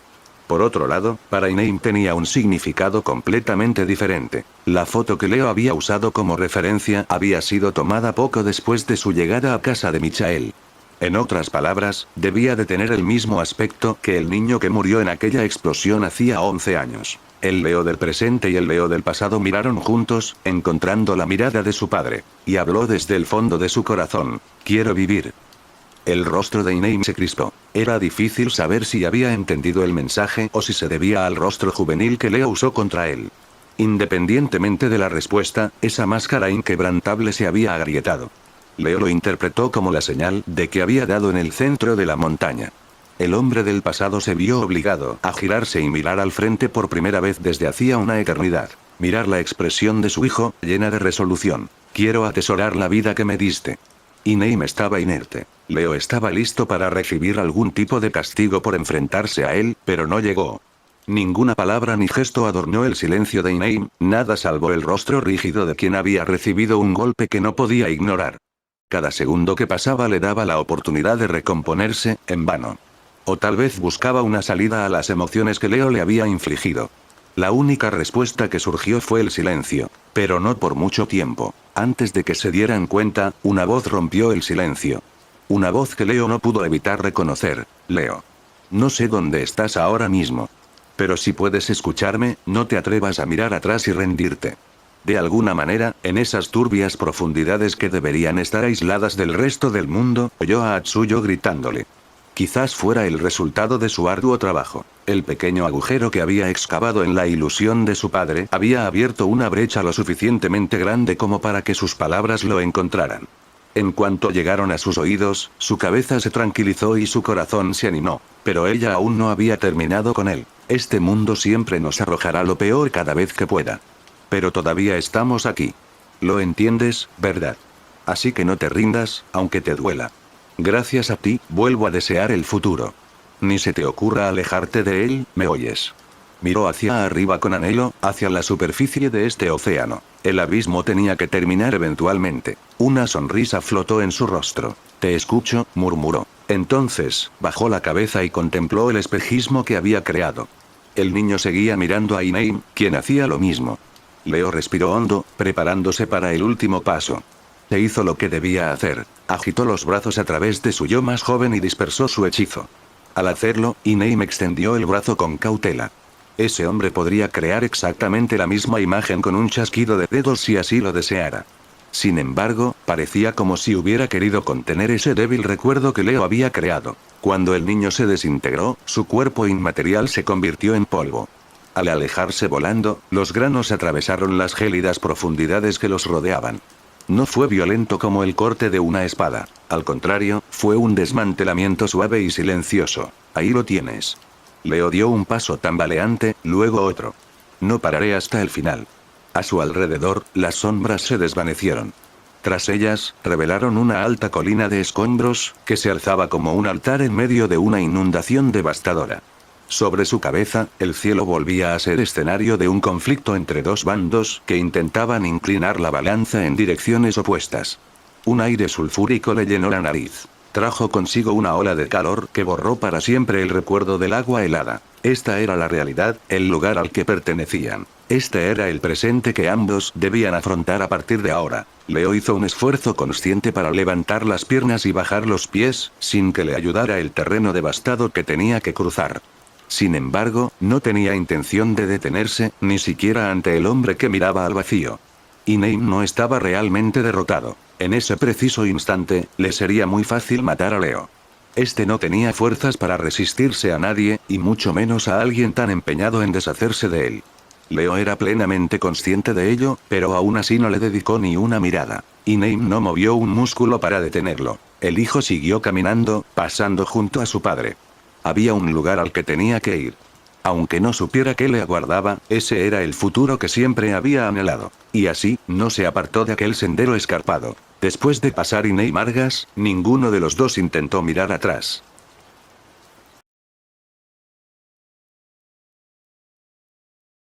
Por otro lado, para Inaim tenía un significado completamente diferente. La foto que Leo había usado como referencia había sido tomada poco después de su llegada a casa de Michael. En otras palabras, debía de tener el mismo aspecto que el niño que murió en aquella explosión hacía 11 años. El Leo del presente y el Leo del pasado miraron juntos, encontrando la mirada de su padre. Y habló desde el fondo de su corazón: quiero vivir. El rostro de Inaim se crispó. Era difícil saber si había entendido el mensaje o si se debía al rostro juvenil que Leo usó contra él. Independientemente de la respuesta, esa máscara inquebrantable se había agrietado. Leo lo interpretó como la señal de que había dado en el centro de la montaña. El hombre del pasado se vio obligado a girarse y mirar al frente por primera vez desde hacía una eternidad. Mirar la expresión de su hijo, llena de resolución. Quiero atesorar la vida que me diste. Inaim estaba inerte. Leo estaba listo para recibir algún tipo de castigo por enfrentarse a él, pero no llegó. Ninguna palabra ni gesto adornó el silencio de Inaim, nada salvo el rostro rígido de quien había recibido un golpe que no podía ignorar. Cada segundo que pasaba le daba la oportunidad de recomponerse, en vano. O tal vez buscaba una salida a las emociones que Leo le había infligido. La única respuesta que surgió fue el silencio, pero no por mucho tiempo. Antes de que se dieran cuenta, una voz rompió el silencio. Una voz que Leo no pudo evitar reconocer. Leo. No sé dónde estás ahora mismo. Pero si puedes escucharme, no te atrevas a mirar atrás y rendirte. De alguna manera, en esas turbias profundidades que deberían estar aisladas del resto del mundo, oyó a Atsuyo gritándole. Quizás fuera el resultado de su arduo trabajo. El pequeño agujero que había excavado en la ilusión de su padre había abierto una brecha lo suficientemente grande como para que sus palabras lo encontraran. En cuanto llegaron a sus oídos, su cabeza se tranquilizó y su corazón se animó. Pero ella aún no había terminado con él. Este mundo siempre nos arrojará lo peor cada vez que pueda. Pero todavía estamos aquí. Lo entiendes, ¿verdad? Así que no te rindas, aunque te duela. Gracias a ti, vuelvo a desear el futuro. Ni se te ocurra alejarte de él, ¿me oyes? Miró hacia arriba con anhelo, hacia la superficie de este océano. El abismo tenía que terminar eventualmente. Una sonrisa flotó en su rostro. Te escucho, murmuró. Entonces, bajó la cabeza y contempló el espejismo que había creado. El niño seguía mirando a Inaim, quien hacía lo mismo. Leo respiró hondo, preparándose para el último paso. Se hizo lo que debía hacer. Agitó los brazos a través de su yo más joven y dispersó su hechizo. Al hacerlo, Inaim extendió el brazo con cautela. Ese hombre podría crear exactamente la misma imagen con un chasquido de dedos si así lo deseara. Sin embargo, parecía como si hubiera querido contener ese débil recuerdo que Leo había creado. Cuando el niño se desintegró, su cuerpo inmaterial se convirtió en polvo. Al alejarse volando, los granos atravesaron las gélidas profundidades que los rodeaban. No fue violento como el corte de una espada. Al contrario, fue un desmantelamiento suave y silencioso. Ahí lo tienes. Leo dio un paso tambaleante, luego otro. No pararé hasta el final. A su alrededor, las sombras se desvanecieron. Tras ellas, revelaron una alta colina de escombros, que se alzaba como un altar en medio de una inundación devastadora. Sobre su cabeza, el cielo volvía a ser escenario de un conflicto entre dos bandos que intentaban inclinar la balanza en direcciones opuestas. Un aire sulfúrico le llenó la nariz. Trajo consigo una ola de calor que borró para siempre el recuerdo del agua helada. Esta era la realidad, el lugar al que pertenecían. Este era el presente que ambos debían afrontar a partir de ahora. Leo hizo un esfuerzo consciente para levantar las piernas y bajar los pies, sin que le ayudara el terreno devastado que tenía que cruzar. Sin embargo, no tenía intención de detenerse, ni siquiera ante el hombre que miraba al vacío. Inaim no estaba realmente derrotado. En ese preciso instante, le sería muy fácil matar a Leo. Este no tenía fuerzas para resistirse a nadie, y mucho menos a alguien tan empeñado en deshacerse de él. Leo era plenamente consciente de ello, pero aún así no le dedicó ni una mirada. Inaim no movió un músculo para detenerlo. El hijo siguió caminando, pasando junto a su padre. Había un lugar al que tenía que ir. Aunque no supiera qué le aguardaba, ese era el futuro que siempre había anhelado. Y así, no se apartó de aquel sendero escarpado. Después de pasar Inaim Argas, ninguno de los dos intentó mirar atrás.